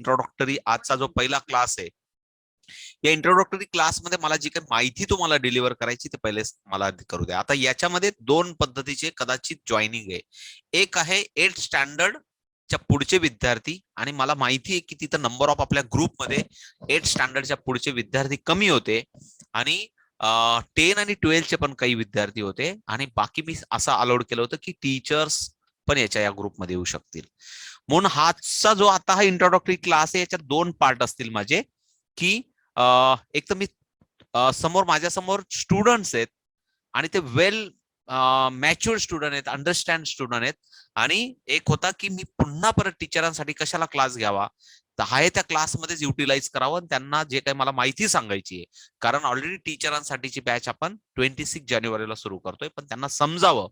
Introductory आजचा जो पहिला क्लास आहे, या इंट्रोडक्टरी क्लासमध्ये मला जी काही माहिती तुम्हाला डिलिव्हर करायची ते पहिले मला करू द्या. आता याच्यामध्ये दोन पद्धतीचे कदाचित जॉईनिंग आहे. एक आहे 8th स्टँडर्ड च्या पुढचे विद्यार्थी, आणि मला माहिती आहे की तिथं नंबर ऑफ आपल्या ग्रुपमध्ये 8th स्टँडर्डच्या पुढचे विद्यार्थी कमी होते, आणि 10 आणि 12चे पण काही विद्यार्थी होते, आणि बाकी मी असं अलाउड केलं होतं की टीचर्स पण या ग्रुपमध्ये येऊ शकतील. म्हणून हाचा जो आता हा इंट्रोडक्टरी क्लास आहे, याच्यात दोन पार्ट असतील माझे, की एक तर मी समोर माझ्या समोर स्टुडंट्स आहेत, आणि ते वेल मॅच्युअर स्टुडंट आहेत, अंडरस्टँड स्टुडंट आहेत, आणि एक होता की मी पुन्हा परत टीचरांसाठी कशाला क्लास घ्यावा, तर आहे त्या क्लासमध्येच युटिलाइज करावं, आणि त्यांना जे काही मला माहिती सांगायची आहे, कारण ऑलरेडी टीचरांसाठीची बॅच आपण 26 जानेवारीला सुरू करतोय, पण त्यांना समजावं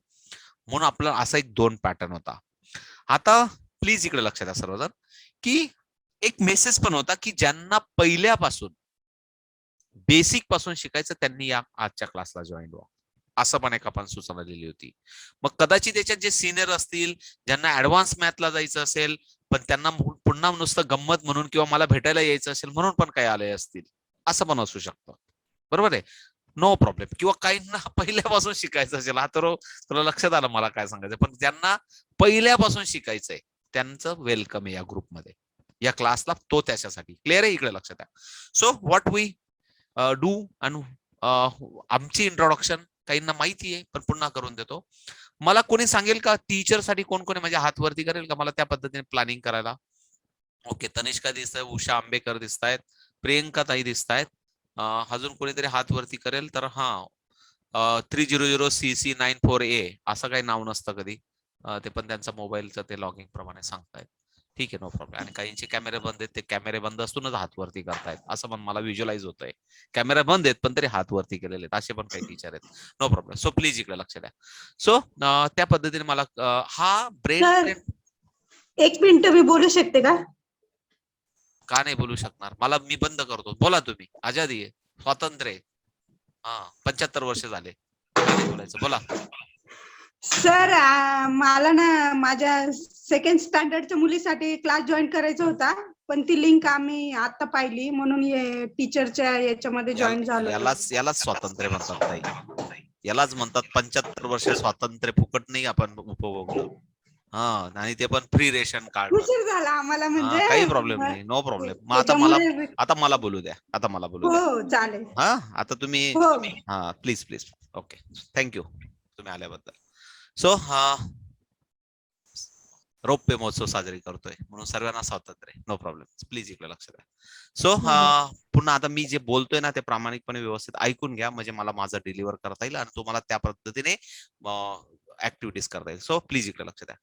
म्हणून आपला असा एक दोन पॅटर्न होता. आता प्लीज इकडे लक्षात द्या सर्वजण, की एक मेसेज पण होता की ज्यांना पहिल्यापासून बेसिक पासून शिकायचं त्यांनी या आजच्या क्लासला जॉईन व्हा, असं पण एक आपण सूचना दिली होती. मग कदाचित त्याच्यात जे सिनियर असतील, ज्यांना ऍडव्हान्स मॅथला जायचं असेल, पण त्यांना पुन्हा नुसतं गंमत म्हणून किंवा मला भेटायला यायचं असेल म्हणून पण काही आले असतील, असं पण असू शकतं. बरोबर आहे, नो प्रॉब्लेम. किंवा काहींना पहिल्यापासून शिकायचं असेल, हा तर तुला लक्षात आलं मला काय सांगायचं, पण ज्यांना पहिल्यापासून शिकायचंय त्यांचं वेलकम आहे या ग्रुपमध्ये, या क्लासला, तो त्याच्यासाठी. क्लिअर आहे, इकडे लक्षात द्या. सो व्हॉट वी डू, आणि आमची इंट्रोडक्शन काहींना माहिती आहे पण पुन्हा करून देतो. मला कोणी सांगेल का टीचर साठी कोण कोणी माझ्या हात वरती करेल का, मला त्या पद्धतीने प्लॅनिंग करायला? ओके, तनिष्का दिसत आहे, उषा आंबेकर दिसत आहेत, प्रियंका ताई दिसत आहेत, अजून कोणीतरी हात वरती करेल तर? हा, 300CC94A असं काही नाव नसतं कधी, ते पण त्यांचा मोबाईलचं ते लॉगिंग प्रमाणे सांगतायत. ठीक आहे, नो प्रॉब्लेम. आणि काहींचे कॅमेरे बंद आहेत, ते कॅमेरे बंद असूनच हात वरती करतायत, असं पण मला व्हिज्युअलाइज होतंय. कॅमेरा बंद आहेत पण तरी हात वरती केलेले आहेत, असे पण काही टीचर आहेत. No problem. सो प्लीज इकडे लक्ष द्या. सो त्या पद्धतीने मला हा ब्रेन ट्रेन. एक मिनिट मी बोलू शकते का? का नाही बोलू शकणार? मला, मी बंद करतो, बोला तुम्ही. आजादी आहे, स्वातंत्र्य आहे. हा, 75 वर्ष झाले, काय नाही बोलायचं, बोला. सर, मला ना माझ्या सेकंड स्टँडर्डच्या मुलीसाठी क्लास जॉईन करायचा होता, पण ती लिंक आम्ही आता पाहिली म्हणून टीचरच्या याच्यामध्ये जॉईन झालो. यालाच स्वातंत्र्य म्हणतात ताई, यालाच म्हणतात 75 वर्ष स्वातंत्र्य फुकट नाही आपण उपभोगलं. हा, आणि ते पण फ्री रेशन कार्ड वर. उशीर झाला आम्हाला, म्हणजे काही प्रॉब्लेम नाही, नो प्रॉब्लेम. मग त्याच्यामुळे. आता मला बोलू द्या, आता मला बोलू द्या. हो, चालेल. हा, आता तुम्ही, हो. हा प्लीज प्लीज. ओके, थँक्यू तुम्ही आल्याबद्दल. सो रौप्य महोत्सव साजरी करतोय म्हणून सर्वांना स्वातंत्र्य, नो प्रॉब्लेम. प्लीज इकडे लक्ष द्या. सो पुन्हा आता मी जे बोलतोय ना ते प्रामाणिकपणे व्यवस्थित ऐकून घ्या, म्हणजे मला माझं डिलिव्हर करता येईल आणि तुम्हाला त्या पद्धतीने ऍक्टिव्हिटीज करता येईल. सो प्लीज इकडे लक्ष द्या.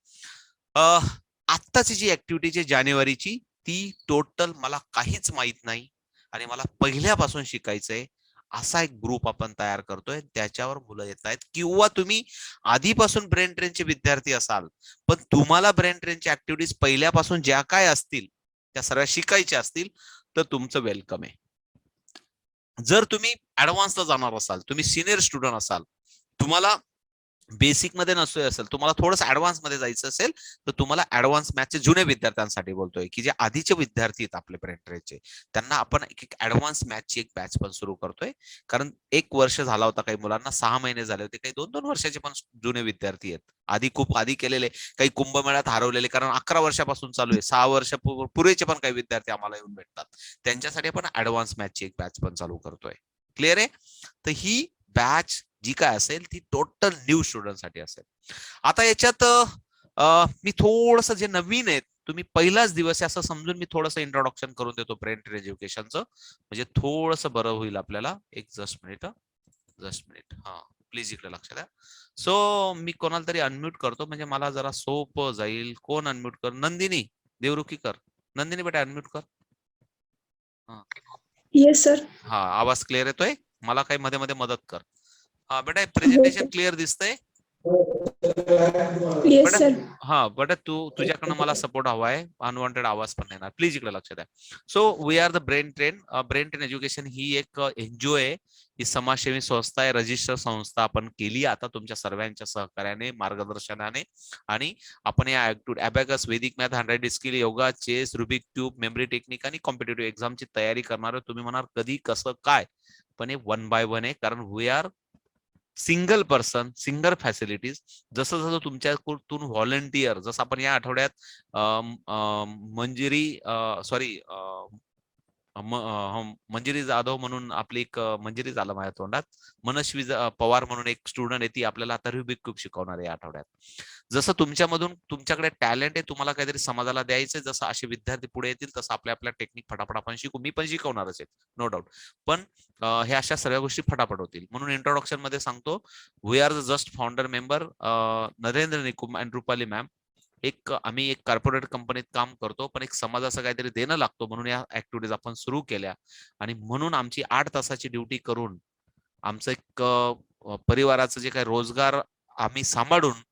आत्ताची जी ऍक्टिव्हिटी जानेवारीची, ती टोटल मला काहीच माहित नाही, आणि मला पहिल्यापासून शिकायचंय असा एक ग्रुप आपण तयार करतोय, त्याच्यावर मुलं येत आहेत. किंवा तुम्ही आधीपासून ब्रेन ट्रेनचे विद्यार्थी असाल, पण तुम्हाला ब्रेन ट्रेनच्या ऍक्टिव्हिटीज पहिल्यापासून ज्या काय असतील त्या सर्व शिकायच्या असतील, तर तुमचं वेलकम आहे. जर तुम्ही ऍडव्हान्सला जाणार असाल, तुम्ही सिनियर स्टुडंट असाल, तुम्हाला बेसिक मध्ये नसतोय असेल, तुम्हाला थोडंसं ऍडव्हान्स मध्ये जायचं असेल, तर तुम्हाला ऍडव्हान्स मॅथचे जुने विद्यार्थ्यांसाठी बोलतोय, की जे आधीचे विद्यार्थी आहेत आपले ब्रेन ट्रेनचे, त्यांना आपण एक ऍडव्हान्स मॅथची एक बॅच पण सुरू करतोय. कारण 1 वर्ष झाला होता, काही मुलांना 6 महिने झाले होते, काही 2-2 वर्षाचे पण जुने विद्यार्थी आहेत, खूप आधी केलेले, काही कुंभमेळ्यात हरवलेले, कारण 11 वर्षापासून चालू आहे, 6 वर्ष पुरेचे पण काही विद्यार्थी आम्हाला येऊन भेटतात, त्यांच्यासाठी आपण ऍडव्हान्स मॅथची एक बॅच पण चालू करतोय. क्लिअर आहे? तर ही बॅच जी काय असेल ती टोटल न्यू स्टुडंट साठी असेल. आता याच्यात मी थोडस, जे नवीन आहेत, तुम्ही पहिलाच दिवस आहे असं समजून मी थोडंसं इंट्रोडक्शन करून देतो ब्रेन ट्रेन एज्युकेशनचं, म्हणजे थोडंसं बरं होईल आपल्याला. एक जस्ट मिनिट. हा, प्लीज इकडे लक्ष द्या. सो मी कोणाला तरी अनम्यूट करतो, म्हणजे मला जरा सोपं जाईल. कोण अनम्यूट कर? नंदिनी देवरुखीकर. नंदिनी बेटा अनम्यूट कर. Yes sir. हा, आवाज क्लिअर येतोय? मला काही मध्ये मध्ये मदत कर. हा बेटा, प्रेझेंटेशन क्लिअर दिसतंय? Yes but sir. हा बट तुझ्याकडनं मला सपोर्ट हवा आहे, अनवॉन्टेड आवाज पण येणार, प्लीज इकडे लक्ष द्या. So we are the brain train. Brain train education ही एक एनजीओ आहे, ही समाजसेवी संस्था आहे, रजिस्टर संस्था आपण केली आता तुमच्या सर्वांच्या सहकार्याने, मार्गदर्शनाने. आणि आपण या अबॅकस, वैदिक math, hundred skill, yoga, chess, Rubik cube, memory technique आणि कॉम्पिटेटिव्ह एक्झामची तयारी करणार. तुम्ही म्हणाल कधी, कसं, काय, पण हे 1 बाय 1 आहे, कारण we are single person, single facilities. जसं जसं तुमच्याकडून व्हॉलंटियर, जसं आपण या आठवड्यात मंजिरी सॉरी मंजिरी जाधव म्हणून आपली एक मंजिरी झालं माझ्या तोंडात, मनस्वी पवार म्हणून एक स्टुडंट आहे, ती आपल्याला आता रुबिक क्यूब शिकवणार आहे या आठवड्यात. जसं तुमच्यामधून तुमच्याकडे टॅलेंट आहे, तुम्हाला काहीतरी समाजाला द्यायचंय, जसं असे विद्यार्थी पुढे येतील तसं आपल्या आपल्या टेक्निक फटाफट आपण शिकू. मी पण शिकवणारच आहे, नो डाऊट. पण हे अशा सर्व गोष्टी फटाफट होतील. म्हणून इंट्रोडक्शन मध्ये सांगतो, we are the just founder member Narendra Nikum and Rupali ma'am. आम्ही एक कॉर्पोरेट कंपनीत काम करतो, पण एक समाजाचं काहीतरी देणं लागतो म्हणून या ऍक्टिव्हिटीज आपण सुरू केल्या. आणि म्हणून आमची 8 तासाची ड्युटी करून आमचं एक परिवाराचं जे काही रोजगार आम्ही सांभाळून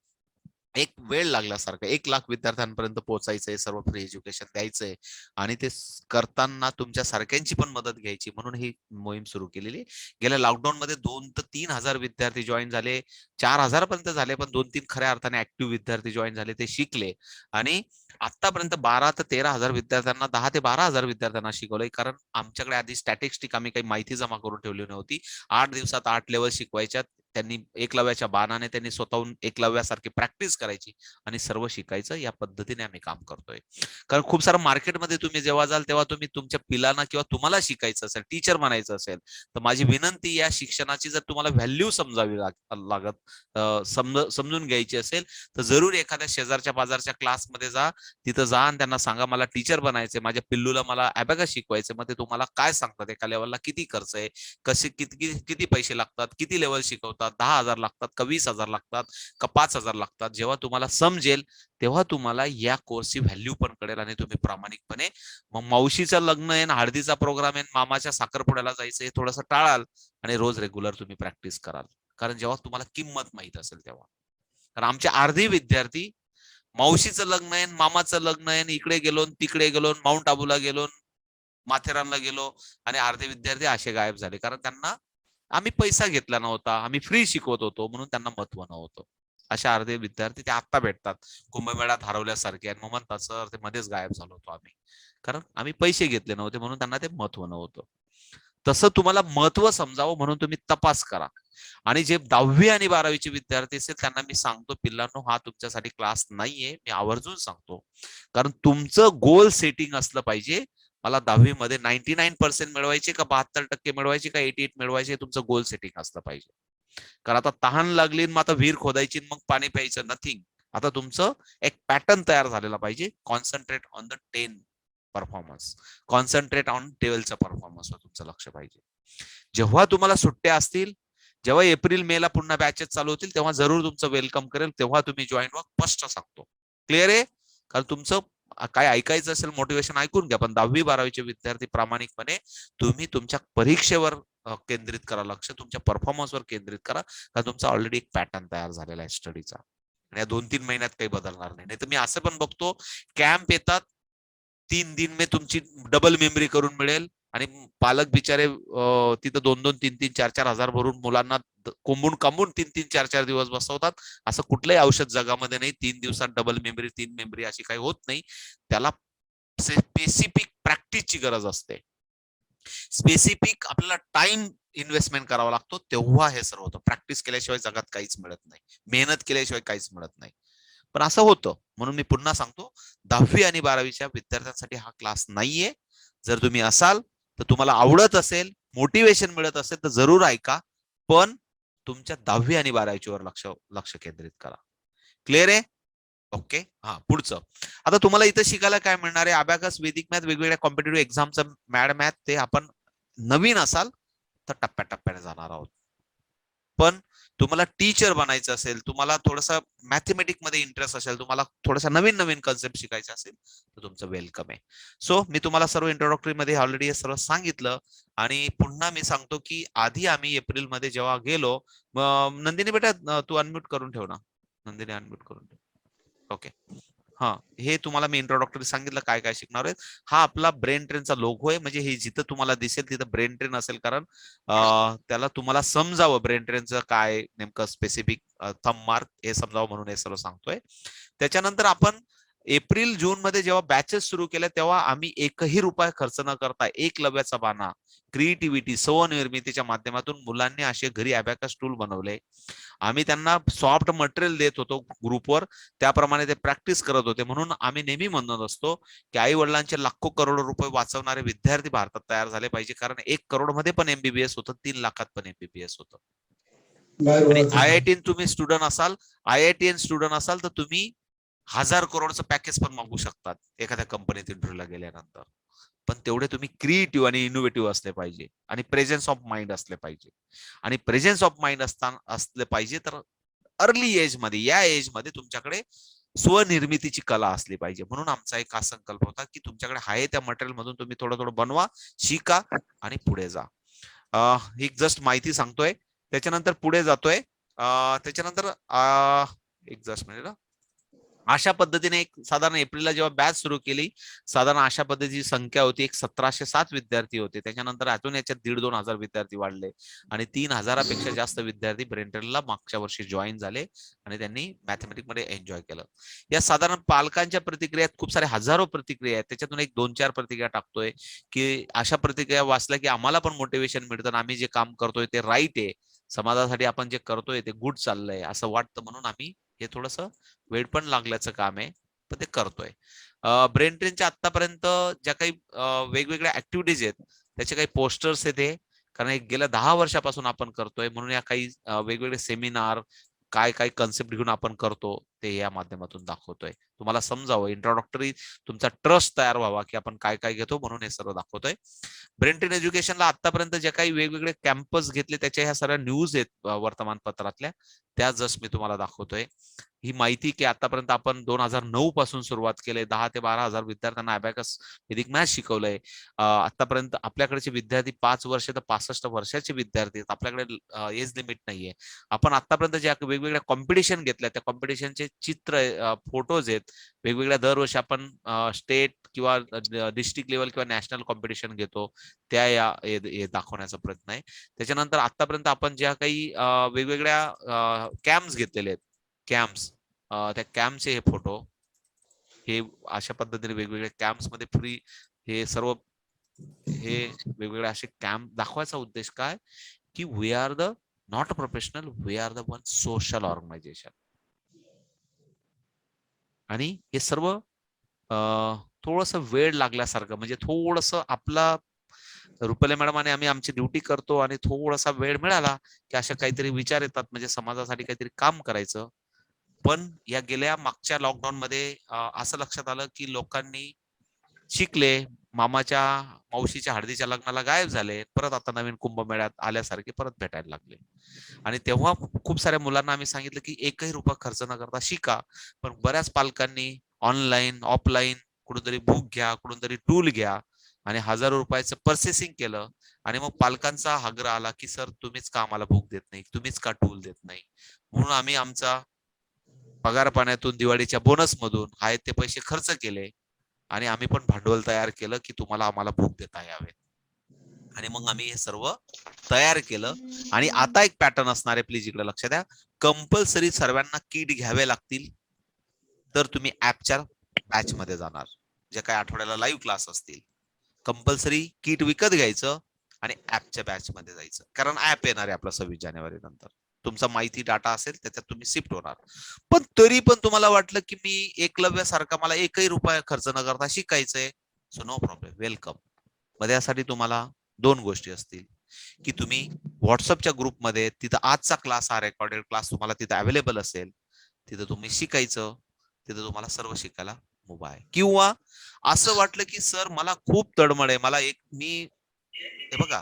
एक वेळ लागल्यासारखं 1 लाख विद्यार्थ्यांपर्यंत पोहोचायचंय, सर्व फ्री एज्युकेशन द्यायचंय. आणि ते करताना तुमच्या सारख्यांची पण मदत घ्यायची म्हणून ही मोहीम सुरू केलेली. गेल्या लॉकडाऊन मध्ये 2 ते 3 हजार विद्यार्थी जॉईन झाले, 4,000 पर्यंत झाले, पण 2-3 खऱ्या अर्थाने ऍक्टिव्ह विद्यार्थी जॉईन झाले, ते शिकले. आणि आतापर्यंत 12 ते 13 हजार विद्यार्थ्यांना, 10 ते 12 हजार विद्यार्थ्यांना शिकवलंय. कारण आमच्याकडे आधी स्टॅटिस्टिक, आम्ही काही माहिती जमा करून ठेवली नव्हती. 8 दिवसात 8 लेवल शिकवायच्यात. त्यांनी एकलव्याच्या बाणाने त्यांनी स्वतःहून एकलव्यासारखी प्रॅक्टिस करायची आणि सर्व शिकायचं. या पद्धतीने आम्ही काम करतोय. कारण खूप सारं मार्केटमध्ये तुम्ही जेव्हा जाल तेव्हा तुम्ही तुमच्या पिलांना किंवा तुम्हाला शिकायचं असेल, टीचर बनायचं असेल, तर माझी विनंती, या शिक्षणाची जर तुम्हाला व्हॅल्यू समजावी समजून घ्यायची असेल, तर जरूर एखाद्या शेजारच्या बाजारच्या क्लासमध्ये जा, तिथं जा आणि त्यांना सांगा मला टीचर बनायचंय, माझ्या पिल्लूला मला अबॅकस शिकवायचं. मग ते तुम्हाला काय सांगतात, एका लेवलला किती खर्च आहे, कसे किती पैसे लागतात, किती लेवल शिकवतात, 10,000 लागतात का 20,000 लागतात का 5,000 लागतात. जेव्हा तुम्हाला समजेल तेव्हा तुम्हाला या कोर्सची व्हॅल्यू पण कळेल आणि तुम्ही प्रामाणिकपणे मग मावशीचं लग्न आहे, हळदीचा प्रोग्राम आहे, मामाच्या साखरपुड्याला जायचं, हे थोडंसं टाळाल आणि रोज रेग्युलर तुम्ही प्रॅक्टिस कराल. कारण जेव्हा तुम्हाला किंमत माहित असेल तेव्हा. कारण आमचे अर्धे विद्यार्थी मावशीचं लग्न आहे, मामाचं लग्न आहे, इकडे गेलो, तिकडे गेलो, माउंट आबूला गेलो, माथेरानला गेलो, आणि अर्धे विद्यार्थी असे गायब झाले. कारण त्यांना आम्ही पैसा घेतला नव्हता, आम्ही फ्री शिकवत होतो म्हणून त्यांना महत्व नव्हतं. अशा अर्धे विद्यार्थी ते आता भेटतात कुंभमेळ्यात हरवल्यासारखे, आणि मग म्हणतात सर ते मध्येच गायब झालो होतो आम्ही, कारण आम्ही पैसे घेतले नव्हते म्हणून त्यांना ते महत्व नव्हतं. तसं तुम्हाला महत्व समजावं म्हणून तुम्ही तपास करा. आणि जे 10वी आणि 12वीचे विद्यार्थी असेल त्यांना मी सांगतो, पिल्लांनो, हा तुमच्यासाठी क्लास नाहीये, मी आवर्जून सांगतो. कारण तुमचं गोल सेटिंग असलं पाहिजे. मला 10वी मध्ये 99% मिळवायचे का 72% मिळवायचे का 88 मिळवायचे, तुमचं गोल सेटिंग असलं पाहिजे. कारण आता तहान लागली, मग आता विहीर खोदायची, मग पाणी प्यायचं, नथिंग. आता तुमचं एक पॅटर्न तयार झालेला पाहिजे. Concentrate on the 10 performance, concentrate on 12चा परफॉर्मन्सवर तुमचं लक्ष पाहिजे. जेव्हा तुम्हाला सुट्ट्या असतील, जेव्हा एप्रिल मे ला पुन्हा बॅचेस चालू होतील, तेव्हा जरूर तुमचं वेलकम करेल, तेव्हा तुम्ही जॉईन व्हा, स्पष्ट सांगतो. क्लिअर आहे? कारण तुमचं काय ऐकायचं असेल मोटिवेशन ऐकून घ्या, पण 10वी 12वीचे विद्यार्थी प्रामाणिकपणे तुम्ही तुमच्या परीक्षेवर केंद्रित करा, लक्ष तुमच्या परफॉर्मन्सवर केंद्रित करा. कारण तुमचा ऑलरेडी एक पॅटर्न तयार झालेला आहे स्टडीचा, आणि या 2-3 महिन्यात काही बदलणार नाही. तर मी असं पण बघतो, कॅम्प येतात, 3 दिन में तुमची डबल मेमरी करून मिळेल, आणि पालक बिचारे तिथं 2-2, 3-3, 4-4 हजार भरून मुलांना कोंबून कांबून 3-3, 4-4 दिवस बसवतात. असं कुठलंही औषध जगामध्ये नाही. 3 दिवसात डबल मेमरी, 3 मेमरी अशी काही होत नाही. त्याला स्पेसिफिक प्रॅक्टिसची गरज असते. स्पेसिफिक आपल्याला टाइम इन्व्हेस्टमेंट करावा लागतो, तेव्हा हे सर्व होतं. प्रॅक्टिस केल्याशिवाय जगात काहीच मिळत नाही, मेहनत केल्याशिवाय काहीच मिळत नाही. पण असं होतं म्हणून मी पुन्हा सांगतो, 10वी आणि 12वीच्या विद्यार्थ्यांसाठी हा क्लास नाहीये. जर तुम्ही असाल, तर तुम्हाला आवडत असेल, मोटिवेशन मिळत असेल, तर जरूर ऐका. पण तुमच्या 10वी आणि 12वीवर लक्ष केंद्रित करा. क्लिअर आहे? ओके. हा, पुढचं. आता तुम्हाला इथं शिकायला काय मिळणार आहे? अबॅकस, वैदिक मॅथ, वेगवेगळ्या कॉम्पिटेटिव्ह एक्झामचं मॅड मॅथ, ते आपण नवीन असाल तर टप्प्याटप्प्याने जाणार आहोत. पण तुम्हाला टीचर बनायचं असेल, तुम्हाला थोडासा मॅथमॅटिक मध्ये इंटरेस्ट असेल, तुम्हाला थोडासा नवीन नवीन कन्सेप्ट शिकायचा असेल तर तुमचं वेलकम आहे. सो मी तुम्हाला सर्व इंट्रोडक्टरी मध्ये ऑलरेडी हे सर्व सांगितलं आणि पुन्हा मी सांगतो की आधी आम्ही एप्रिल मध्ये जेव्हा गेलो, नंदिनी बेटा तू अनम्यूट करून ठेव ना, नंदिनी अनम्यूट करून ठेव. ओके. हा, हे तुम्हाला मी इंट्रोडक्टरी सांगितलं काय काय शिकणार आहे. हा आपला ब्रेन ट्रेनचा लोगो आहे, म्हणजे हे जिथं तुम्हाला दिसेल तिथं ब्रेन ट्रेन असेल, कारण त्याला तुम्हाला समजावं ब्रेन ट्रेनचं काय नेमकं स्पेसिफिक थंब मार्क हे समजावं म्हणून हे सर्व सांगतोय. त्याच्यानंतर आपण एप्रिल जून मध्ये जेव्हा बॅचेस सुरू केल्या तेव्हा आम्ही एकही रुपया खर्च न करता एकलव्याचा बाणा, क्रिएटिव्हिटी, स्वनिर्मितीच्या माध्यमातून मुलांनी असे घरी अबॅकस टूल बनवले. आम्ही त्यांना सॉफ्ट मटेरियल देत होतो ग्रुपवर, त्याप्रमाणे ते प्रॅक्टिस करत होते. म्हणून आम्ही नेहमी म्हणत असतो की आई वडिलांचे लाखो करोडो रुपये वाचवणारे विद्यार्थी भारतात तयार झाले पाहिजे, कारण 1 करोड मध्ये पण एमबीबीएस होतं, 3 लाखात पण एमबीबीएस होतं. आणि आयआयटी तुम्ही स्टुडंट असाल, आयआयटीएन स्टुडंट असाल तर तुम्ही 1000 करोडचं पॅकेज पण मागू शकतात एखाद्या कंपनीत इंटरव्ह्यूला गेल्यानंतर. पण तेवढे तुम्ही क्रिएटिव्ह आणि इनोव्हेटिव्ह असले पाहिजे आणि प्रेझेन्स ऑफ माइंड असले पाहिजे. आणि प्रेझेन्स ऑफ माइंड असले पाहिजे तर अर्ली एज मध्ये, या एज मध्ये तुमच्याकडे स्वनिर्मितीची कला असली पाहिजे. म्हणून आमचा एक हा संकल्प होता की तुमच्याकडे आहे त्या मटेरियल मधून तुम्ही थोडं थोडं बनवा, शिका आणि पुढे जा. एक जस्ट माहिती सांगतोय, त्याच्यानंतर पुढे जातोय. त्याच्यानंतर एक जस्ट मिनिट. अशा पद्धतीने एक साधारण एप्रिलला जेव्हा बॅच सुरू केली, साधारण अशा पद्धतीची संख्या होती, एक 1707 विद्यार्थी होते. त्याच्यानंतर अजून याच्यात 1,500-2,000 विद्यार्थी वाढले आणि 3,000पेक्षा जास्त विद्यार्थी ब्रेनट्रेनला मागच्या वर्षी जॉईन झाले आणि त्यांनी मॅथमॅटिक्स मध्ये एन्जॉय केलं. या साधारण पालकांच्या प्रतिक्रियात खूप सारे हजारो प्रतिक्रिया आहेत, त्याच्यातून एक 2-4 प्रतिक्रिया टाकतोय की अशा प्रतिक्रिया वाचल्या की आम्हाला पण मोटिवेशन मिळतं, आम्ही जे काम करतोय ते राईट आहे, समाजासाठी आपण जे करतोय ते गुड चाललंय असं वाटतं, म्हणून आम्ही हे थोडस वेळ पण लागल्याचं काम आहे पण ते करतोय. ब्रेन ट्रेनच्या आतापर्यंत ज्या काही वेगवेगळ्या ऍक्टिव्हिटीज आहेत त्याचे काही पोस्टर्स आहेत, कारण एक गेल्या 10 वर्षापासून आपण करतोय, म्हणून या काही वेगवेगळे सेमिनार, काय काय कन्सेप्ट घेऊन आपण करतो ते या माध्यमातून दाखवतोय. तुम्हाला समजावं, इंट्रोडक्टरी तुमचा ट्रस्ट तयार व्हावा की आपण काय काय घेतो, म्हणून हे सर्व दाखवतोय. ब्रेन ट्रेन एज्युकेशनला आतापर्यंत ज्या काही वेगवेगळे कॅम्पस घेतले त्याच्या ह्या सगळ्या न्यूज आहेत वर्तमानपत्रातल्या, त्या जस्ट मी तुम्हाला दाखवतोय. ही माहिती की आतापर्यंत आपण 2009 पासून सुरुवात केली, 10 ते 12 हजार विद्यार्थ्यांना अबॅकस वेदिक मॅथ शिकवलंय. आतापर्यंत आपल्याकडचे विद्यार्थी 5 वर्ष तर 65 वर्षाचे विद्यार्थी आहेत, आपल्याकडे एज लिमिट नाहीये. आपण आतापर्यंत ज्या वेगवेगळ्या कॉम्पिटिशन घेतल्या त्या कॉम्पिटिशनचे चित्र, फोटोज आहेत. वेगवेगळ्या दरवर्षी आपण स्टेट किंवा डिस्ट्रिक्ट लेवल किंवा नॅशनल कॉम्पिटिशन घेतो, त्या या दाखवण्याचा प्रयत्न आहे. त्याच्यानंतर आतापर्यंत आपण ज्या काही वेगवेगळ्या कॅम्प्स घेतलेले आहेत, कॅम्प्स, त्या कॅम्पचे हे फोटो, हे अशा पद्धतीने वेगवेगळ्या कॅम्प्स मध्ये फ्री हे सर्व, हे वेगवेगळे असे कॅम्प दाखवायचा उद्देश काय की we are the not professional, we are the one social organization. आणि हे सर्व थोडस वेळ लागल्यासारखं, म्हणजे थोडस आपला रुपाली मॅडम आणि आम्ही आमची ड्युटी करतो आणि थोडासा वेळ मिळाला की अशा काहीतरी विचार येतात, म्हणजे समाजासाठी काहीतरी काम करायचं. पण या गेल्या मागच्या लॉकडाऊन मध्ये असं लक्षात आलं की लोकांनी शिकले, मामाच्या मावशीच्या हळदीच्या लग्नाला गायब झाले, परत आता नवीन कुंभमेळ्यात आल्यासारखे परत भेटायला लागले. आणि तेव्हा खूप साऱ्या मुलांना आम्ही सांगितलं की एकही रुपया खर्च न करता शिका. पण बऱ्याच पालकांनी ऑनलाईन ऑफलाईन कुठेतरी बुक घ्या, कुठून तरी टूल घ्या आणि हजारो रुपयाचं पर्चेसिंग केलं. आणि मग पालकांचा आग्रह आला की सर तुम्हीच का आम्हाला बुक देत नाही, तुम्हीच का टूल देत नाही. म्हणून आम्ही आमचा पगार पाण्यातून, दिवाळीच्या बोनस मधून आहेत ते पैसे खर्च केले आणि आम्ही पण भांडवल तयार केलं की तुम्हाला आम्हाला बुक देता यावे. आणि मग आम्ही हे सर्व तयार केलं. आणि आता एक पॅटर्न असणार आहे, प्लीज इकडे लक्ष द्या. कंपल्सरी सर्वांना किट घ्यावे लागतील तर तुम्ही ऍपच्या बॅच मध्ये जाणार. जे काही आठवड्याला लाईव्ह क्लास असतील, कंपल्सरी किट विकत घ्यायचं आणि ऍपच्या बॅच मध्ये जायचं, कारण ऍप येणार आहे आपला 26 जानेवारी नंतर. तुमचा माहिती डाटा असेल त्याच्यात तुम्ही शिफ्ट होणार. पण तरी पण तुम्हाला वाटलं की मी एकलव्यासारखा मला एकही रुपया खर्च न करता शिकायचंय, सो नो प्रॉब्लेम, वेलकम. मध्ये यासाठी तुम्हाला 2 गोष्टी असतील की तुम्ही व्हॉट्सअपच्या ग्रुपमध्ये तिथं आजचा क्लास, हा रेकॉर्डेड क्लास तुम्हाला तिथं अवेलेबल असेल, तिथं तुम्ही शिकायचं, तिथं तुम्हाला सर्व शिकायला उभा आहे. किंवा असं वाटलं की सर मला खूप तडमड आहे, मला एक मी हे बघा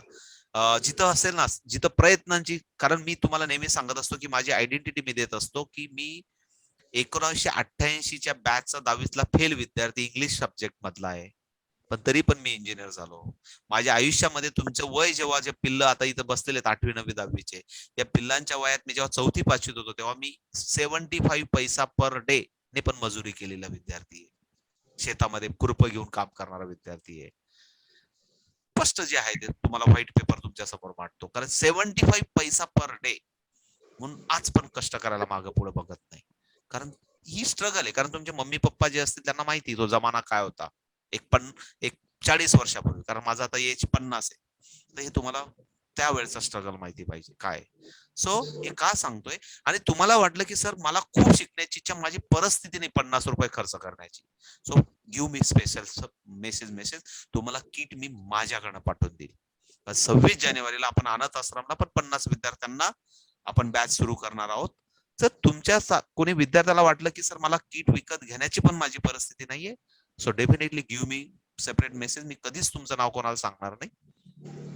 जिथं असेल ना, जिथं प्रयत्नांची, कारण मी तुम्हाला नेहमी सांगत असतो की माझी आयडेंटिटी मी देत असतो की मी 1988च्या बॅचचा 10वीतला फेल विद्यार्थी इंग्लिश सब्जेक्ट मधला आहे, पण तरी पण मी इंजिनियर झालो. माझ्या आयुष्यामध्ये तुमचं वय जेव्हा जे पिल्लं आता इथं बसलेले 8वी 9वी 10वीचे, या पिल्लांच्या वयात मी जेव्हा 4थी 5वीत होतो तेव्हा मी 75 पैसा पर डे ने पण मजुरी केलेला विद्यार्थी आहे. शेतामध्ये खुरपं घेऊन काम करणारा विद्यार्थी आहे. स्पष्ट जे आहे ते तुम्हाला व्हाईट पेपर तुमच्या समोर मांडतो, कारण 75 पैसा पर डे म्हणून आज पण कष्ट करायला मागे पुढे बघत नाही. कारण ही स्ट्रगल आहे. कारण तुमचे मम्मी पप्पा जे असतील त्यांना माहिती तो जमाना काय होता, एक 40 वर्षापूर्वी, कारण माझा आता एज 50 आहे, तर हे तुम्हाला त्यावेळेचा स्ट्रगल माहिती पाहिजे काय. सो हे का सांगतोय, आणि तुम्हाला वाटलं की सर मला खूप शिकण्याची इच्छा, माझी परिस्थिती नाही 50 रुपये खर्च करण्याची, so give me special message तुम्हाला किट मी माझ्याकडनं पाठवून देईल. 26 जानेवारीला आपण अनाथ आश्रमला पण 50 विद्यार्थ्यांना आपण बॅच सुरू करणार आहोत. जर तुमच्या कोणी विद्यार्थ्याला वाटलं की सर मला किट विकत घेण्याची पण माझी परिस्थिती नाहीये, so definitely give me separate message. मी कधीच तुमचं नाव कोणाला सांगणार नाही.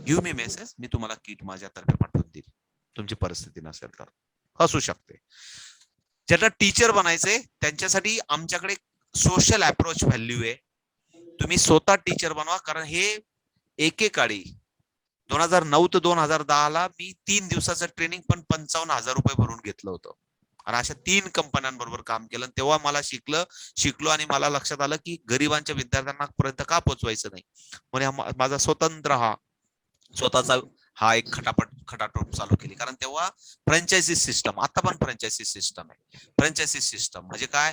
गिव्ह मी मेसेज, मी तुम्हाला किट माझ्यातर्फे पाठवून देईल. तुमची परिस्थिती नसेल तर असू शकते. ज्यांना टीचर बनायचंय त्यांच्यासाठी आमच्याकडे सोशल अप्रोच व्हॅल्यू आहे. तुम्ही स्वतः टीचर बनवा, कारण हे एकेकाळी 2009 ते 2010 मी 3 दिवसाचं ट्रेनिंग पण 55,000 रुपये भरून घेतलं होतं, आणि अशा 3 कंपन्यांबरोबर काम केलं. तेव्हा मला शिकलो आणि मला लक्षात आलं की गरिबांच्या विद्यार्थ्यांना पर्यंत का पोहोचवायचं नाही, म्हणजे माझा स्वतःचा हा एक खटाटोप चालू केली. कारण तेव्हा फ्रँचायझी सिस्टम, आता पण फ्रँचायझी सिस्टम आहे. फ्रँचायझी सिस्टम म्हणजे काय,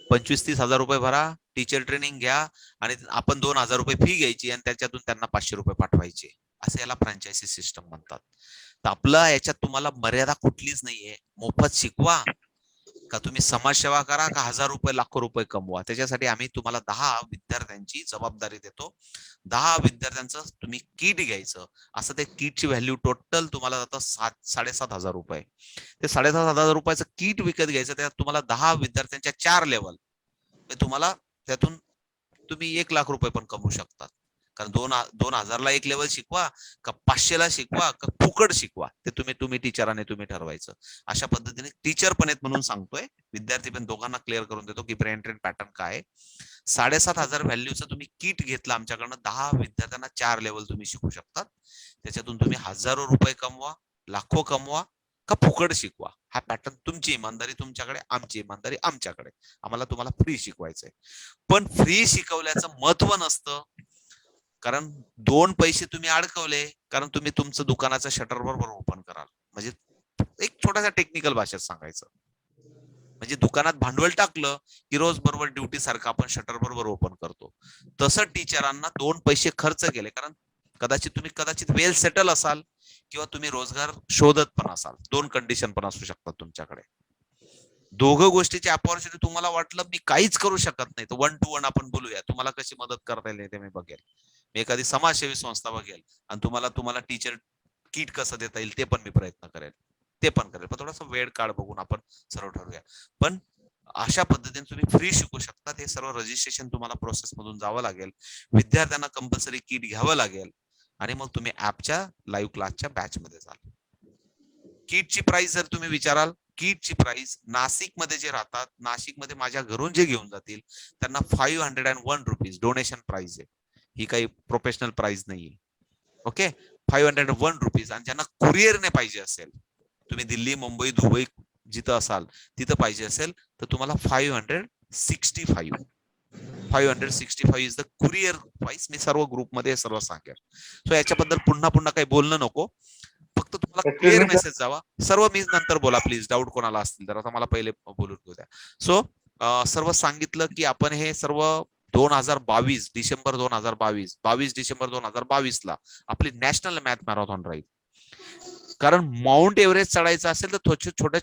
25-30 हजार रुपये भरा, टीचर ट्रेनिंग घ्या, आणि आपण 2,000 रुपये फी घ्यायची आणि त्याच्यातून त्यांना 500 रुपये पाठवायचे, असं याला फ्रँचायझी सिस्टम म्हणतात. तर आपलं याच्यात तुम्हाला मर्यादा कुठलीच नाहीये. मोफत शिकवा का तुम्ही समाजसेवा करा का 1,000 रुपये लाखो रुपये कमवा, त्याच्यासाठी आम्ही तुम्हाला 10 विद्यार्थ्यांची जबाबदारी देतो. 10 विद्यार्थ्यांचं तुम्ही किट घ्यायचं. असं ते किटची व्हॅल्यू टोटल तुम्हाला जातं 7,500 रुपये. ते 7,500 रुपयाचं किट विकत घ्यायचं, त्यात तुम्हाला 10 विद्यार्थ्यांच्या 4 लेवल, तुम्हाला त्यातून तुम्ही 1 लाख रुपये पण कमवू शकतात. कारण 2,000ला एक लेवल शिकवा का 500ला शिकवा का फुकट शिकवा, ते तुम्ही टीचराने तुम्ही ठरवायचं. अशा पद्धतीने टीचर पण आहेत म्हणून सांगतोय, विद्यार्थी पण दोघांना क्लिअर करून देतो की ब्रेन ट्रेन पॅटर्न काय आहे. 7,500 व्हॅल्यूचं तुम्ही किट घेतलं आमच्याकडनं, 10 विद्यार्थ्यांना 4 लेवल तुम्ही शिकू शकतात. त्याच्यातून तुम्ही हजारो रुपये कमवा, लाखो कमवा का फुकट शिकवा. हा पॅटर्न तुमची इमानदारी तुमच्याकडे, आमची इमानदारी आमच्याकडे. आम्हाला तुम्हाला फ्री शिकवायचंय, पण फ्री शिकवल्याचं महत्व नसतं. कारण 2 पैसे तुम्ही अडकवले, कारण तुम्ही तुमचं दुकानाचं शटर बरोबर ओपन कराल. म्हणजे एक छोट्याशा टेक्निकल भाषेत सांगायचं म्हणजे दुकानात भांडवल टाकलं की रोज बरोबर ड्युटी सारखं आपण शटर बरोबर ओपन करतो. तसं टीचरांना 2 पैसे खर्च केले, कारण कदाचित वेल सेटल असाल किंवा तुम्ही रोजगार शोधत पण असाल. 2 कंडिशन पण असू शकतात तुमच्याकडे. दोघं गोष्टीची अपॉर्च्युनिटी तुम्हाला वाटलं मी काहीच करू शकत नाही, तर 1 to 1 आपण बोलूया. तुम्हाला कशी मदत करता येईल ते मी बघेल. मी एखादी समाजसेवी संस्था बघेल आणि तुम्हाला टीचर किट कसं देता येईल ते पण मी प्रयत्न करेल. पण थोडासा वेळ काळ बघून आपण सर्व ठरवूया. पण अशा पद्धतीने तुम्ही फ्री शिकू शकता. हे सर्व रजिस्ट्रेशन तुम्हाला प्रोसेस मधून जावं लागेल. विद्यार्थ्यांना कंपल्सरी किट घ्यावं लागेल आणि मग तुम्ही ऍपच्या लाईव्ह क्लासच्या बॅच मध्ये जाल. किटची प्राइस जर तुम्ही विचाराल, किटची प्राइस नाशिकमध्ये जे राहतात, नाशिकमध्ये माझ्या घरून जे घेऊन जातील त्यांना 501 रुपीज डोनेशन प्राइस आहे. ही काही प्रोफेशनल प्राइस नाहीये. Okay, 501 rupees. आणि ज्यांना कुरिअरने पाहिजे असेल, तुम्ही दिल्ली, मुंबई, दुबई जिथं असाल तिथं पाहिजे असेल, तर तुम्हाला 565 इज द कुरिअर प्राइस. मी सर्व ग्रुपमध्ये सर्व सांगेल. सो याच्याबद्दल पुन्हा काही बोलणं नको, फक्त तुम्हाला क्लिअर मेसेज जावा. सर्व मी नंतर बोला प्लीज, डाऊट कोणाला असतील तर. आता मला पहिले बोलून घेऊ द्या. सो सर्व सांगितलं की आपण हे सर्व 2022 डिसेंबर 2022 22 डिसेंबर 2022 ला आपली नॅशनल मॅथ मॅरेथॉन राहील. कारण माउंट एव्हरेस्ट चढायचं असेल तर छोट्या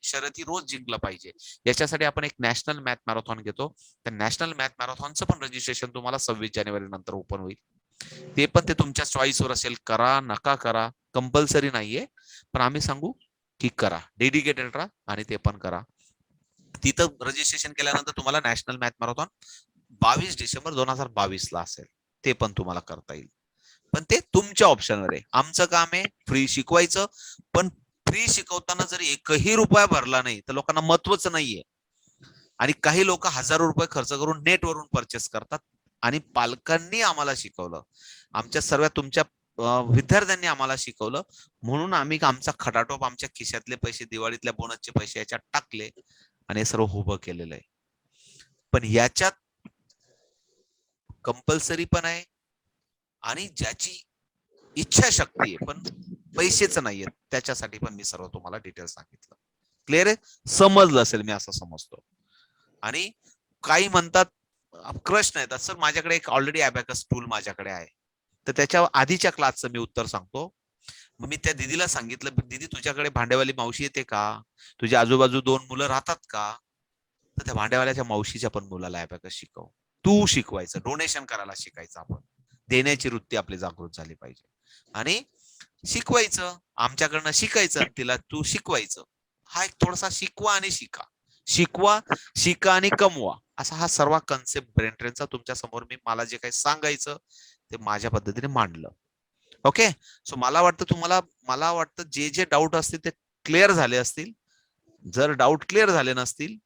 शर्यती रोज जिंकलं पाहिजे. याच्यासाठी आपण एक नॅशनल मॅथ मॅरेथॉन घेतो. त्या नॅशनल मॅथ मॅरेथॉनचं पण रजिस्ट्रेशन तुम्हाला 26 जानेवारी नंतर ओपन होईल. ते पण ते तुमच्या चॉईसवर असेल, करा नका करा, कंपल्सरी नाहीये. पण आम्ही सांगू की करा, डेडिकेटेड राहा आणि ते पण करा. तिथं रजिस्ट्रेशन केल्यानंतर तुम्हाला नॅशनल मॅथ मॅरेथॉन 22 डिसेंबर 2022 ला असेल, ते पण तुम्हाला करता येईल. पण ते तुमच्या ऑप्शनवर आहे. आमचं काम आहे फ्री शिकवायचं, पण फ्री शिकवताना जर एकही रुपया भरला नाही तर लोकांना महत्वच नाहीये. आणि काही लोक हजारो रुपये खर्च करून नेटवरून परचेस करतात. आणि पालकांनी आम्हाला शिकवलं, आमच्या सर्व तुमच्या विद्यार्थ्यांनी आम्हाला शिकवलं, म्हणून आम्ही आमचा खटाटोप आमच्या खिशातले पैसे, दिवाळीतल्या बोनसचे पैसे याच्यात टाकले आणि हे सर्व उभं केलेलं आहे. पण याच्यात कंपल्सरी पण आहे आणि ज्याची इच्छाशक्ती आहे पण पैसेच नाहीयेत त्याच्यासाठी पण मी सर्व तुम्हाला डिटेल सांगितलं. क्लिअर आहे? समजलं असेल मी असं समजतो. आणि काही म्हणतात प्रश्न येतात, सर माझ्याकडे एक ऑलरेडी अबॅकस टूल माझ्याकडे आहे, तर त्याच्या आधीच्या क्लासचं मी उत्तर सांगतो. मग मी त्या दिदीला सांगितलं, दिदी तुझ्याकडे भांडेवाली मावशी येते का, तुझ्या आजूबाजू 2 मुलं राहतात का, तर त्या भांडेवाल्याच्या मावशीच्या पण मुलाला अबॅकस शिकव. तू शिकवायचं, डोनेशन करायला शिकायचं, आपण देण्याची वृत्ती आपली जागृत झाली पाहिजे आणि शिकवायचं, आमच्याकडनं शिकायचं, तिला तू शिकवायचं. हा एक थोडासा शिकवा आणि शिका, शिकवा, शिका आणि कमवा, असा हा सर्व कन्सेप्ट ब्रेन ट्रेनचा तुमच्या समोर मी मला जे काही सांगायचं ते माझ्या पद्धतीने मांडलं. ओके, सो मला वाटतं जे जे डाऊट असतील ते क्लिअर झाले असतील. जर डाऊट क्लिअर झाले नसतील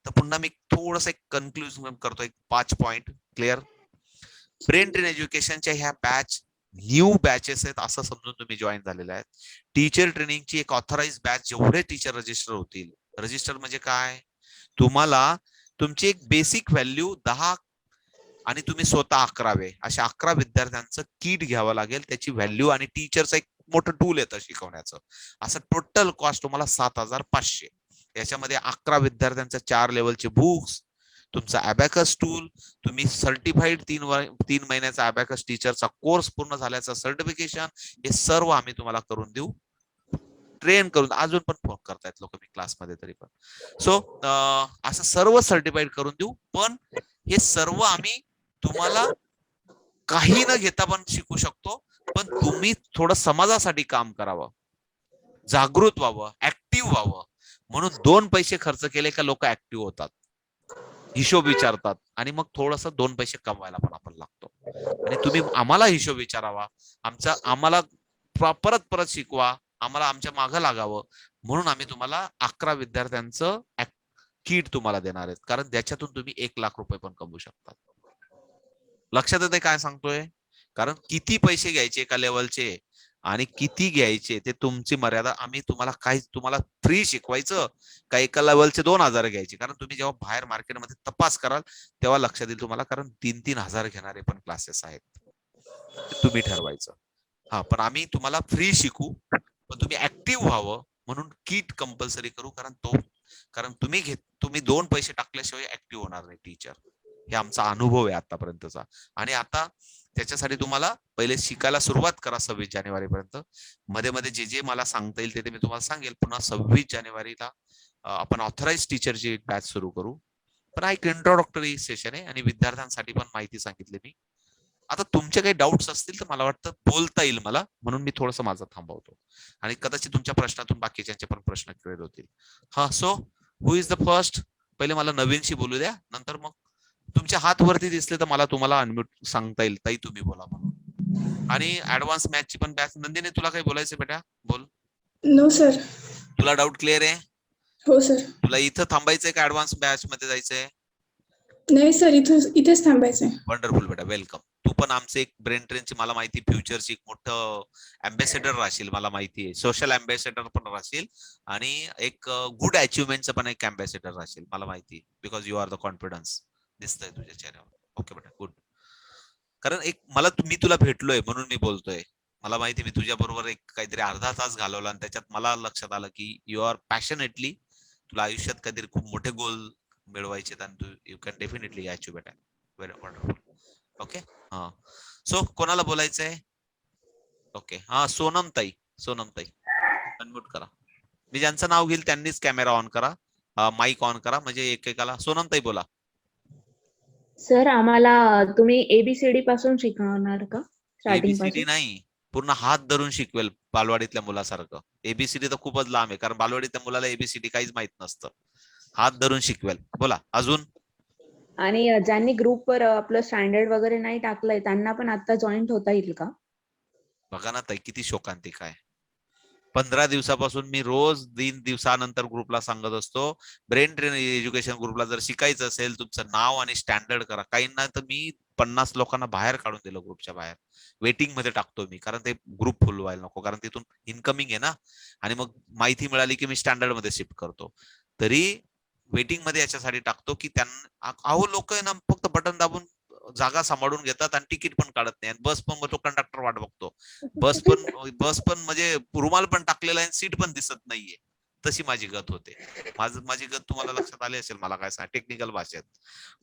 तर पुन्हा मी थोडस एक कन्क्लुजन करतो, एक 5 पॉइंट क्लिअर. ब्रेन ट्रेन एज्युकेशनच्या ह्या बॅच न्यू बॅचेस आहेत असं समजून तुम्ही जॉईन झालेले आहेत. टीचर ट्रेनिंगची एक ऑथराइज बॅच, जेवढे टीचर रजिस्टर होतील, रजिस्टर म्हणजे काय, तुम्हाला तुमची एक बेसिक व्हॅल्यू 10 आणि तुम्ही स्वतः 11वे अशा 11 विद्यार्थ्यांचं किट घ्यावं लागेल, त्याची व्हॅल्यू आणि टीचरचं एक मोठं टूल येतं शिकवण्याचं. असं टोटल कॉस्ट तुम्हाला 7,500. याच्यामध्ये 11 विद्यार्थ्यांच्या 4 लेवलचे बुक्स, तुमचा अबॅकस टूल, तुम्ही सर्टिफाईड 3 महिन्याचा अबॅकस टीचरचा कोर्स पूर्ण झाल्याचं सर्टिफिकेशन, हे सर्व आम्ही तुम्हाला करून देऊ, ट्रेन करून. अजून पण फोन करतायत लोक मी क्लासमध्ये तरी पण. सो असं सर्व सर्टिफाईड करून देऊ, पण हे सर्व आम्ही तुम्हाला काही न घेता पण शिकू शकतो. पण तुम्ही थोडं समाजासाठी काम करावं, जागृत व्हावं, ऍक्टिव्ह व्हावं, म्हणून 2 पैसे खर्च केले का लोक ऍक्टिव्ह होतात, हिशोब विचारतात आणि मग थोडस 2 पैसे कमवायला पण आपण लागतो. आणि तुम्ही आम्हाला हिशोब विचारावा, आम्हाला परत परत शिकवा, आम्हाला आमच्या मागं लागावं, म्हणून आम्ही तुम्हाला 11 विद्यार्थ्यांचं किट तुम्हाला देणार आहेत, कारण त्याच्यातून तुम्ही 1 लाख रुपये पण कमवू शकता. लक्षात येते काय सांगतोय? कारण किती पैसे घ्यायचे एका लेवलचे आणि किती घ्यायचे ते तुमची मर्यादा. आम्ही तुम्हाला फ्री शिकवायचं का एका लेवलचे 2,000 घ्यायचे, कारण तुम्ही जेव्हा बाहेर मार्केटमध्ये तपास कराल तेव्हा लक्षात येईल तुम्हाला, कारण 3-3 हजार घेणारे पण क्लासेस आहेत, ते तुम्ही ठरवायचं. हा, पण आम्ही तुम्हाला फ्री शिकू, पण तुम्ही ऍक्टिव्ह व्हावं म्हणून किट कंपल्सरी करू, कारण तुम्ही 2 पैसे टाकल्याशिवाय ऍक्टिव्ह होणार नाही टीचर. हे आमचा अनुभव आहे आतापर्यंतचा. आणि आता त्याच्यासाठी तुम्हाला पहिले शिकायला सुरुवात करा 26 जानेवारी पर्यंत. मध्ये मध्ये जे जे मला सांगता येईल ते मी तुम्हाला सांगेल. पुन्हा 26 जानेवारीला आपण ऑथराइज टीचरची बॅच सुरू करू. पण हा एक इंट्रोडक्टरी सेशन आहे आणि विद्यार्थ्यांसाठी पण माहिती सांगितली मी. आता तुमचे काही डाऊट्स असतील तर मला वाटतं बोलता येईल मला, म्हणून मी थोडंसं माझं थांबवतो आणि कदाचित तुमच्या प्रश्नातून बाकीच्यांचे पण प्रश्न क्लिअर होतील. हा, so who is the first? पहिले मला नवीनशी बोलू द्या, नंतर मग तुमचे हात वरती दिसले तर मला तुम्हाला अनम्यूट सांगता येईल, ताई तुम्ही बोला म्हणून. आणि ऍडव्हान्स मॅथची पण बॅच. नंदिनी तुला काही बोलायचं बेटा? बोल. No sir. तुला डाऊट क्लिअर आहे? हो सर. तुला इथं थांबायचंय का ऍडव्हान्स बॅच मध्ये जायचंय? नाही सर, इथेच थांबायचंय. वंडरफुल बेटा, वेलकम. तू पण आमचे एक ब्रेन ट्रेनची मला माहिती फ्युचरची एक मोठं अँबॅसेडर राहशील, मला माहिती आहे. सोशल अँबॅसेडर पण राहशील आणि एक गुड अचिव्हमेंटचं पण एक अँबॅसेडर राहशील, मला माहिती आहे. Because you are the confidence दिसतंय तुझ्या चेहऱ्यावर. ओके बेटा, गुड. कारण मी तुला भेटलोय म्हणून मी बोलतोय. मला माहिती, मी तुझ्या बरोबर एक काहीतरी अर्धा तास घालवला आणि त्याच्यात मला लक्षात आलं की यू आर पॅशनेटली, तुला आयुष्यात काहीतरी खूप मोठे गोल मिळवायचे आणि तू यू कॅन डेफिनेटली अचीव बेटा. Very wonderful. ओके, हा. सो कोणाला बोलायचंय? ओके, हा, सोनम ताई अनम्यूट करा. मी ज्यांचं नाव घेईल त्यांनीच कॅमेरा ऑन करा, माईक ऑन करा, म्हणजे एकेकाला. सोनम ताई बोला. सर, आम्हाला तुम्ही एबीसीडी पासून शिकवणार का? स्टार्टिंग एबीसीडी पासून? नाही, पूर्ण हात धरून शिकवेल बालवाडीतल्या मुलासारखं. एबीसीडी तर खूपच लांब आहे, कारण बालवाडीतल्या मुलाला एबीसीडी काहीच माहित नसतं. हात धरून शिकवेल. बोला अजून. आणि ज्यांनी ग्रुपवर आपलं स्टँडर्ड वगैरे नाही टाकलंय त्यांना पण आता जॉईंट होता येईल का? बघा ना ताई, किती शोकांतिक आहे. 15 दिवसापासून मी रोज 3 दिवसानंतर ग्रुपला सांगत असतो, ब्रेन ट्रेन एज्युकेशन ग्रुपला जर शिकायचं असेल तुमचं नाव आणि स्टँडर्ड करा. काहींना तर मी 50 लोकांना बाहेर काढून दिलं, ग्रुपच्या बाहेर वेटिंग मध्ये टाकतो मी, कारण ते ग्रुप फुल व्हायला नको, कारण तिथून इन्कमिंग आहे ना. आणि मग माहिती मिळाली की मी स्टँडर्ड मध्ये शिफ्ट करतो. तरी वेटिंग मध्ये याच्यासाठी टाकतो की त्यांना, अहो लोक आहे ना फक्त बटन दाबून जागा सांभाळून घेतात आणि तिकीट पण काढत नाही. बस पण तो कंडक्टर वाट बघतो. बस पण म्हणजे रुमाल पण टाकलेला आहे, सीट पण दिसत नाहीये. तशी माझी गत होते. माझी गत तुम्हाला लक्षात आली असेल, मला काय सांग टेक्निकल भाषेत.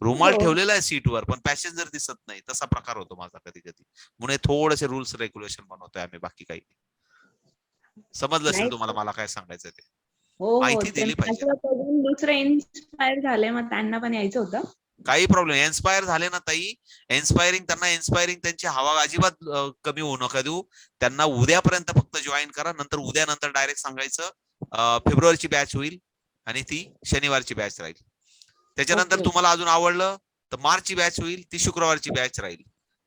रुमाल हो. ठेवलेला आहे सीटवर पण पॅसेंजर दिसत नाही, तसा प्रकार होतो माझा कधी कधी. म्हणून थोडेसे रूल्स रेग्युलेशन बनवतोय आम्ही, बाकी काही नाही. समजलं नाही असेल तुम्हाला मला काय सांगायचं ते. हो हो, माहिती ते दिली पाहिजे माझं ना. बघून दुसरे इन्स्पायर झाले, मग त्यांना पण यायचं होतं. काही प्रॉब्लेम, इन्स्पायर झाले ना ताई, इन्स्पायरिंग त्यांची हवा अजिबात कमी होऊ नका देऊ. त्यांना उद्यापर्यंत फक्त जॉईन करा, नंतर उद्यानंतर डायरेक्ट सांगायचं फेब्रुवारीची बॅच होईल आणि ती शनिवारची बॅच राहील. त्याच्यानंतर ओके. तुम्हाला अजून आवडलं तर मार्चची बॅच होईल, ती शुक्रवारची बॅच राहील.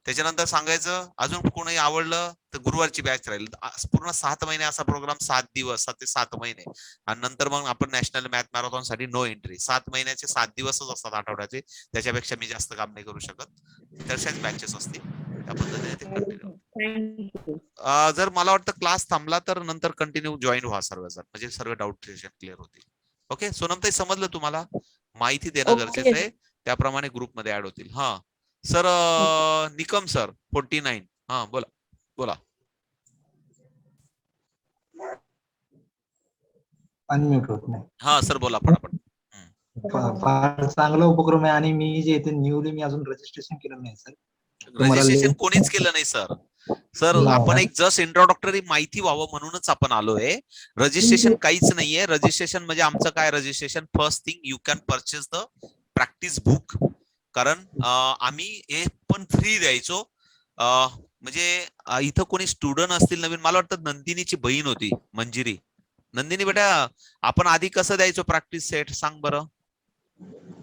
त्याच्यानंतर सांगायचं अजून कोणी आवडलं तर गुरुवारची बॅच राहील. पूर्ण 7 महिने असा प्रोग्राम, 7 दिवस, 7 ते 7 महिने. आणि नंतर मग आपण नॅशनल मॅथ मॅरेथॉन साठी नो एंट्री. 7 महिन्याचे 7 दिवसच असतात आठवड्याचे, त्याच्यापेक्षा मी जास्त काम नाही करू शकत. तशाच बॅचेस असतील, त्या पद्धतीने ते कंटिन्यू. थँक्यू. जर मला वाटतं क्लास थांबला तर नंतर कंटिन्यू जॉईन व्हा सर्वजण, म्हणजे सर्व डाऊट क्लिअर होतील. ओके सोनमताई, समजलं तुम्हाला? माहिती देणं ओके. गरजेचं आहे, त्याप्रमाणे ग्रुपमध्ये ऍड होतील. हा सर, निकम सर 49. हा बोला बोला. अनम्यूट होत नाही. हा सर बोला पटापट. फार चांगला उपक्रम आहे आणि मी जे इथे न्यूली मी अजून रजिस्ट्रेशन केलं नाही सर. तुम्हाला रजिस्ट्रेशन link- कोणीच केलं नाही सर. सर नाही आपण ना? एक जस्ट इंट्रोडक्टरी माहिती व्हावं म्हणूनच आपण आलोय. रजिस्ट्रेशन काहीच नाहीये. रजिस्ट्रेशन म्हणजे आमचं काय, registration first thing you can purchase the practice book. कारण आम्ही हे पण फ्री द्यायचो. म्हणजे इथं कोणी स्टुडंट असतील नवीन, मला वाटतं नंदिनीची बहीण होती मंजिरी. नंदिनी बेटा, आपण आधी कसं द्यायचो प्रॅक्टिस सेट सांग बरं?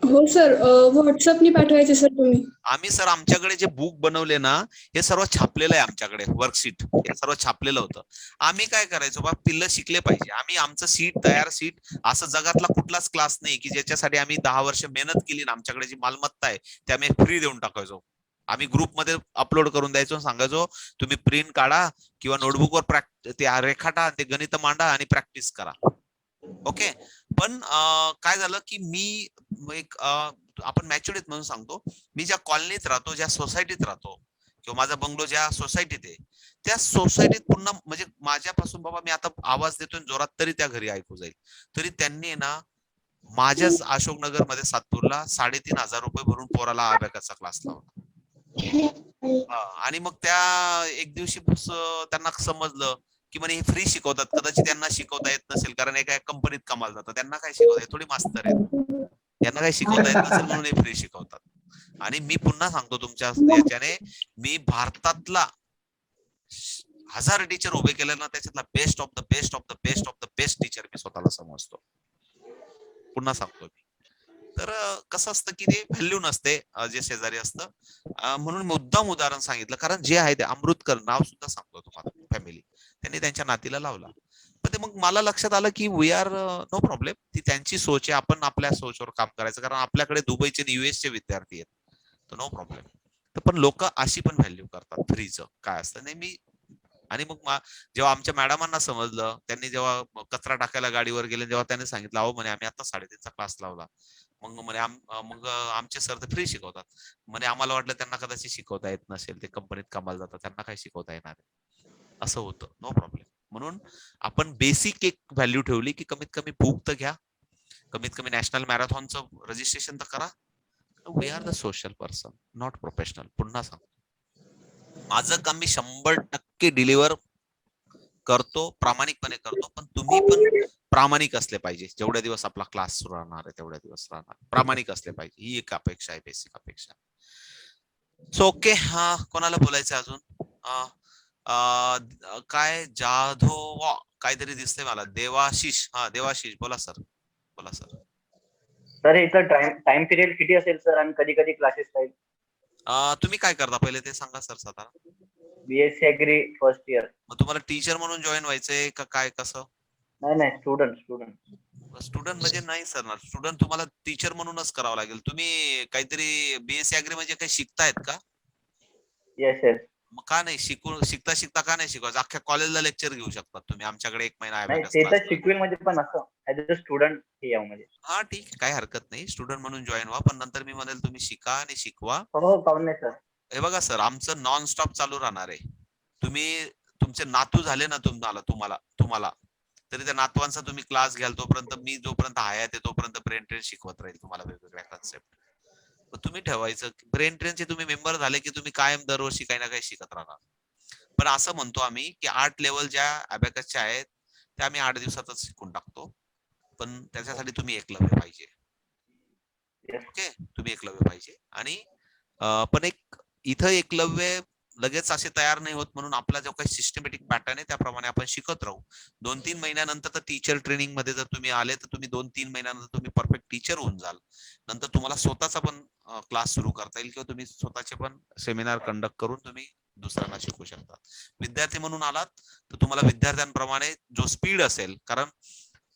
हो सर, व्हॉट्सअपनी पाठवायचे सर तुम्ही. आम्ही सर आमच्याकडे जे बुक बनवले ना, हे सर्व छापलेलं आहे आमच्याकडे, वर्कशीट हे सर्व छापलेलं होतं. आम्ही काय करायचो बा, पिल्लं शिकले पाहिजे, आम्ही आमचं सीट तयार सीट, असं जगातला कुठलाच क्लास नाही की ज्याच्यासाठी आम्ही 10 वर्ष मेहनत केली ना, आमच्याकडे जी मालमत्ता आहे ते आम्ही फ्री देऊन टाकायचो. आम्ही ग्रुपमध्ये अपलोड करून द्यायचो, सांगायचो तुम्ही प्रिंट काढा किंवा नोटबुकवर ते रेखाटा, ते गणित मांडा आणि प्रॅक्टिस करा. ओके. पण काय झालं की मी एक आपण मॅच्युअर्ड म्हणून सांगतो, मी ज्या कॉलनीत राहतो, ज्या सोसायटीत राहतो, किंवा माझा बंगलो ज्या सोसायटीत आहे, त्या सोसायटीत पूर्ण म्हणजे माझ्यापासून बाबा मी आता आवाज देतोय जोरात तरी त्या घरी ऐकू जाईल. तरी त्यांनी ना माझ्याच अशोकनगर मध्ये सातपूरला 3,500 रुपये भरून पोराला अभ्यासाचा क्लास लावला. आणि मग त्या एक दिवशी त्यांना समजलं की म्हणे हे फ्री शिकवतात, कदाचित त्यांना शिकवता येत नसेल कारण एका कंपनीत कामाला जातात, त्यांना काय शिकवतात, थोडी मास्तर आहेत, यांना काही शिकवता येत नसेल म्हणून हे फ्री शिकवतात. आणि मी पुन्हा सांगतो तुमच्या याच्याने, मी भारतातला 1000 टीचर उभे केले ना, त्याच्यातला best of the best of the best of the best teacher मी स्वतःला समजतो. पुन्हा सांगतो मी. तर कसं असतं की ते व्हॅल्यू नसते जे शेजारी असतं. म्हणून मुद्दाम उदाहरण सांगितलं, कारण जे आहे ते अमृतकर नाव सुद्धा सांगतो तुम्हाला, फॅमिली त्यांनी त्यांच्या नातीला लावला. पण ते मग मला लक्षात आलं की वी आर नो प्रॉब्लेम, ती त्यांची सोच आहे, आपण आपल्या सोचवर काम करायचं, कारण आपल्याकडे दुबईचे आणि युएसचे विद्यार्थी आहेत, तर नो प्रॉब्लेम. तर पण लोक अशी पण व्हॅल्यू करतात फ्रीचं काय असतं नाही. मी आणि मग जेव्हा आमच्या मॅडमांना समजलं, त्यांनी जेव्हा कचरा टाकायला गाडीवर गेले, जेव्हा त्यांनी सांगितलं अहो म्हणे आम्ही आता 3:30चा क्लास लावला, मग म्हणे मग आमचे सर तर फ्री शिकवतात म्हणे, आम्हाला वाटलं त्यांना कदाचित शिकवता येत नसेल, ते कंपनीत कामाला जातात, त्यांना काय शिकवता येणार आहे, असं होतं. No problem. म्हणून आपण बेसिक एक व्हॅल्यू ठेवली की कमीत कमी बुक तर घ्या, कमीत कमी नॅशनल मॅरेथॉनचं रजिस्ट्रेशन तर करा. We are the social person, not professional. पुन्हा सांगतो, माझं काम मी 100% डिलिव्हर करतो, प्रामाणिकपणे करतो, पण तुम्ही पण प्रामाणिक असले पाहिजे. जेवढ्या दिवस आपला क्लास सुरू राहणार आहे तेवढ्या दिवस राहणार, प्रामाणिक असले पाहिजे, ही एक अपेक्षा आहे, बेसिक अपेक्षा. So okay. हा कोणाला बोलायचं अजून? काय जाधव काहीतरी दिसतंय मला, देवाशिष. हा देवाशिष बोला सर, बोला सर. सर इथं टाइम पिरियड किती असेल सर आणि कधी कधी क्लासेस राहील? तुम्ही काय करता पहिले ते सांगा सर साधारण. BSc agri first year. मग तुम्हाला टीचर म्हणून जॉईन व्हायचंय का काय कसं? नाही स्टुडंट. स्टुडंट म्हणजे नाही सर, स्टुडंट तुम्हाला टीचर म्हणूनच करावं लागेल. तुम्ही काहीतरी बीएससी ऍग्री म्हणजे काही शिकतायत का? येस. मग का नाही शिकता शिकता का नाही शिकवायचं? अख्ख्या कॉलेजला लेक्चर घेऊ शकतात तुम्ही. आमच्याकडे 1 महिना नाही अबॅकस ते तर क्लास. शिकवेल म्हणजे पण असं ऍज अ स्टुडंट हे यावं म्हणजे. हा ठीक आहे, काही हरकत नाही. स्टुडंट म्हणून जॉईन व्हा, पण नंतर मी म्हणेल तुम्ही शिका आणि शिकवा. हो काऊन नाही सर. हे बघा सर, आमचं नॉन स्टॉप चालू राहणार आहे. तुमचे नातू झाले ना तुम्हाला तरी त्या नातवांचा तुम्ही क्लास घ्याल तोपर्यंत मी जोपर्यंत हयात आहे तोपर्यंत ब्रेन ट्रेन शिकवत राहील तुम्हाला वेगवेगळ्या कन्सेप्ट. तुम्ही ठेवायचं ब्रेन ट्रेनचे तुम्ही मेंबर झाले की तुम्ही कायम दरवर्षी काही ना काही शिकत राहणार. पण असं म्हणतो आम्ही की 8 लेवल ज्या अबॅकसच्या आहेत त्या आम्ही 8 दिवसातच शिकून टाकतो. पण त्याच्यासाठी तुम्ही एकलव्य पाहिजे. ओके, तुम्ही एकलव्य पाहिजे. आणि पण इथं एकलव्य लगेच असे तयार नाही होत, म्हणून आपला जो काही सिस्टमॅटिक पॅटर्न आहे त्याप्रमाणे आपण शिकत राहू. 2-3 महिन्यानंतर तर टीचर ट्रेनिंग मध्ये जर तुम्ही आले तर तुम्ही 2-3 महिन्यानंतर तुम्ही परफेक्ट टीचर होऊन जाल. नंतर तुम्हाला स्वतःचा पण क्लास सुरू करता येईल किंवा तुम्ही स्वतःचे पण सेमिनार कंडक्ट करून तुम्ही दुसऱ्यांना शिकवू शकता. विद्यार्थी म्हणून आलात तर तुम्हाला विद्यार्थ्यांप्रमाणे जो स्पीड असेल, कारण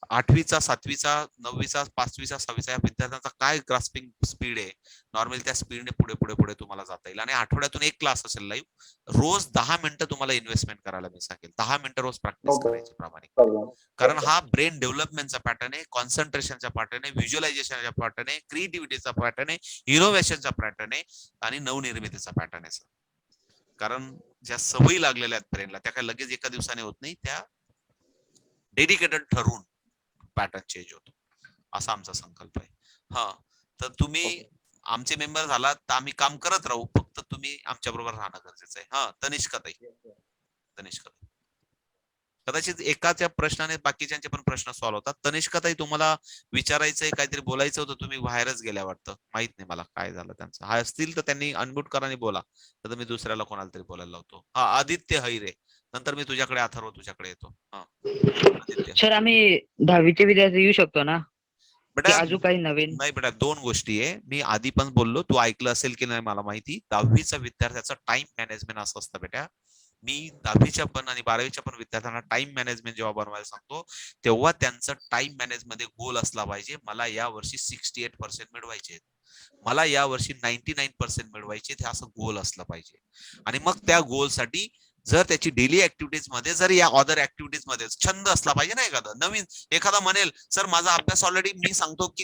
8वीचा 7वीचा 9वीचा 5वीचा 6वीचा या विद्यार्थ्यांचा काय ग्रास्पिंग स्पीड आहे, नॉर्मली त्या स्पीडने पुढे तुम्हाला जाता येईल. आणि आठवड्यातून 1 क्लास असेल लाईव्ह, रोज 10 मिनिटं तुम्हाला इन्व्हेस्टमेंट करायला मी सांगेल. 10 मिनिटं रोज प्रॅक्टिस करायची प्रामाणिक. कारण हा ब्रेन डेव्हलपमेंटचा पॅटर्न आहे, कॉन्सन्ट्रेशनचा पॅटर्न आहे, व्हिज्युअलायझेशनचा पॅटर्न आहे, क्रिएटिव्हिटीचा पॅटर्न आहे, इनोव्हेशनचा पॅटर्न आहे आणि नवनिर्मितीचा पॅटर्न आहे. कारण ज्या सवयी लागलेल्या आहेत ब्रेनला त्या काय लगेच एका दिवसाने होत नाही, त्या डेडिकेटेड ठरवून पॅटर्न चेंज होतो, असा आमचा संकल्प आहे. तर तुम्ही आमचे मेंबर झालात तर आम्ही काम करत राहू, फक्त तुम्ही आमच्या बरोबर राहणं गरजेचं आहे. तनिष्काताई कदाचित एकाच्या प्रश्नाने बाकीच्यांचे पण प्रश्न सॉल्व्ह होतात. तनिष्काताई तुम्हाला विचारायचंय, काहीतरी बोलायचं होतं, तुम्ही बाहेरच गेल्या वाटतं. माहित नाही मला काय झालं त्यांचं. हा असतील तर त्यांनी अनम्यूट करा आणि बोला, तर मी दुसऱ्याला कोणाला तरी बोलायला लावतो. आदित्य हैरे, नंतर मी तुझ्याकडे अथर्व तुझ्याकडे येतो. आदित्य. सर आम्ही 10वीचे विद्यार्थी येऊ शकतो ना, की बेटा अजून काही नवीन? नाही बेटा, 2 गोष्टी आहे. मी आधी पण बोललो, तू ऐकलं असेल की नाही मला माहिती. 10वीचा विद्यार्थ्याचा टाइम मॅनेजमेंट असं असतं बेटा. मी 10वीच्या पण आणि 12वीच्या पण विद्यार्थ्यांना टाइम मॅनेजमेंट जेव्हा बनवायला सांगतो तेव्हा त्यांचं टाइम मॅनेज मध्ये गोल असला पाहिजे. मला या वर्षी 68% मिळवायचे, मला या वर्षी 99% मिळवायचे, हे असं गोल असलं पाहिजे. आणि मग त्या गोलसाठी जर त्याची डेली ऍक्टिव्हिटीज मध्ये जर या अदर ऍक्टिव्हिटीज मध्ये छंद असला पाहिजे ना, एखादा म्हणेल सर माझा अभ्यास ऑलरेडी, मी सांगतो की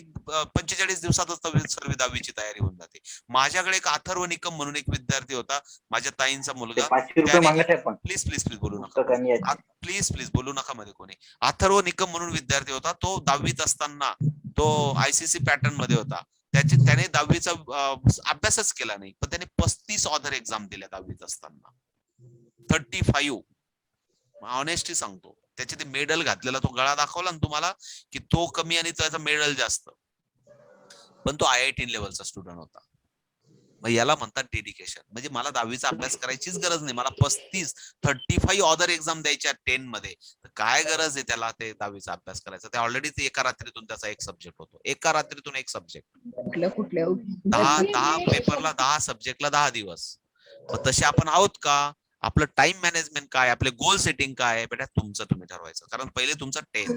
45 दिवसातच सर 10वीची तयारी होऊन जाते. माझ्याकडे एक अथर्व निकम म्हणून एक विद्यार्थी होता, माझ्या ताईंचा मुलगा. 500 रुपये मागत आहे पण. प्लीज बोलू नका, प्लीज बोलू नका मध्ये कोणी. अथर्व निकम म्हणून विद्यार्थी होता, तो 10वीत असताना तो आयसीसी पॅटर्न मध्ये होता. त्याने 10वीचा अभ्यासच केला नाही, पण त्याने 35 ऑदर एक्झाम दिल्या 10वीत असताना. 35 ऑनेस्टली सांगतो. त्याचे ते मेडल घातलेला तो गळा दाखवला ना तुम्हाला, की तो कमी आणि त्याचा मेडल जास्त, पण तो IIT लेवलचा स्टुडंट होता. मग याला म्हणतात डेडिकेशन. म्हणजे मला 10वीचा अभ्यास करायचीच गरज नाही, मला 35 ऑदर एक्झाम द्यायच्या 10 मध्ये, तर काय गरज आहे त्याला ते 10वीचा अभ्यास करायचा? ते ऑलरेडी ते एका रात्रीतून त्याचा एक सब्जेक्ट होतो, एका रात्रीतून एक सब्जेक्ट. कुठल्या 10 पेपरला 10 सब्जेक्टला 10 दिवस. मग तसे आपण आहोत का? आपलं टाइम मॅनेजमेंट काय, आपले गोल सेटिंग काय बेटा, तुमचं तुम्ही ठरवायचं. कारण पहिले तुमचं 10th.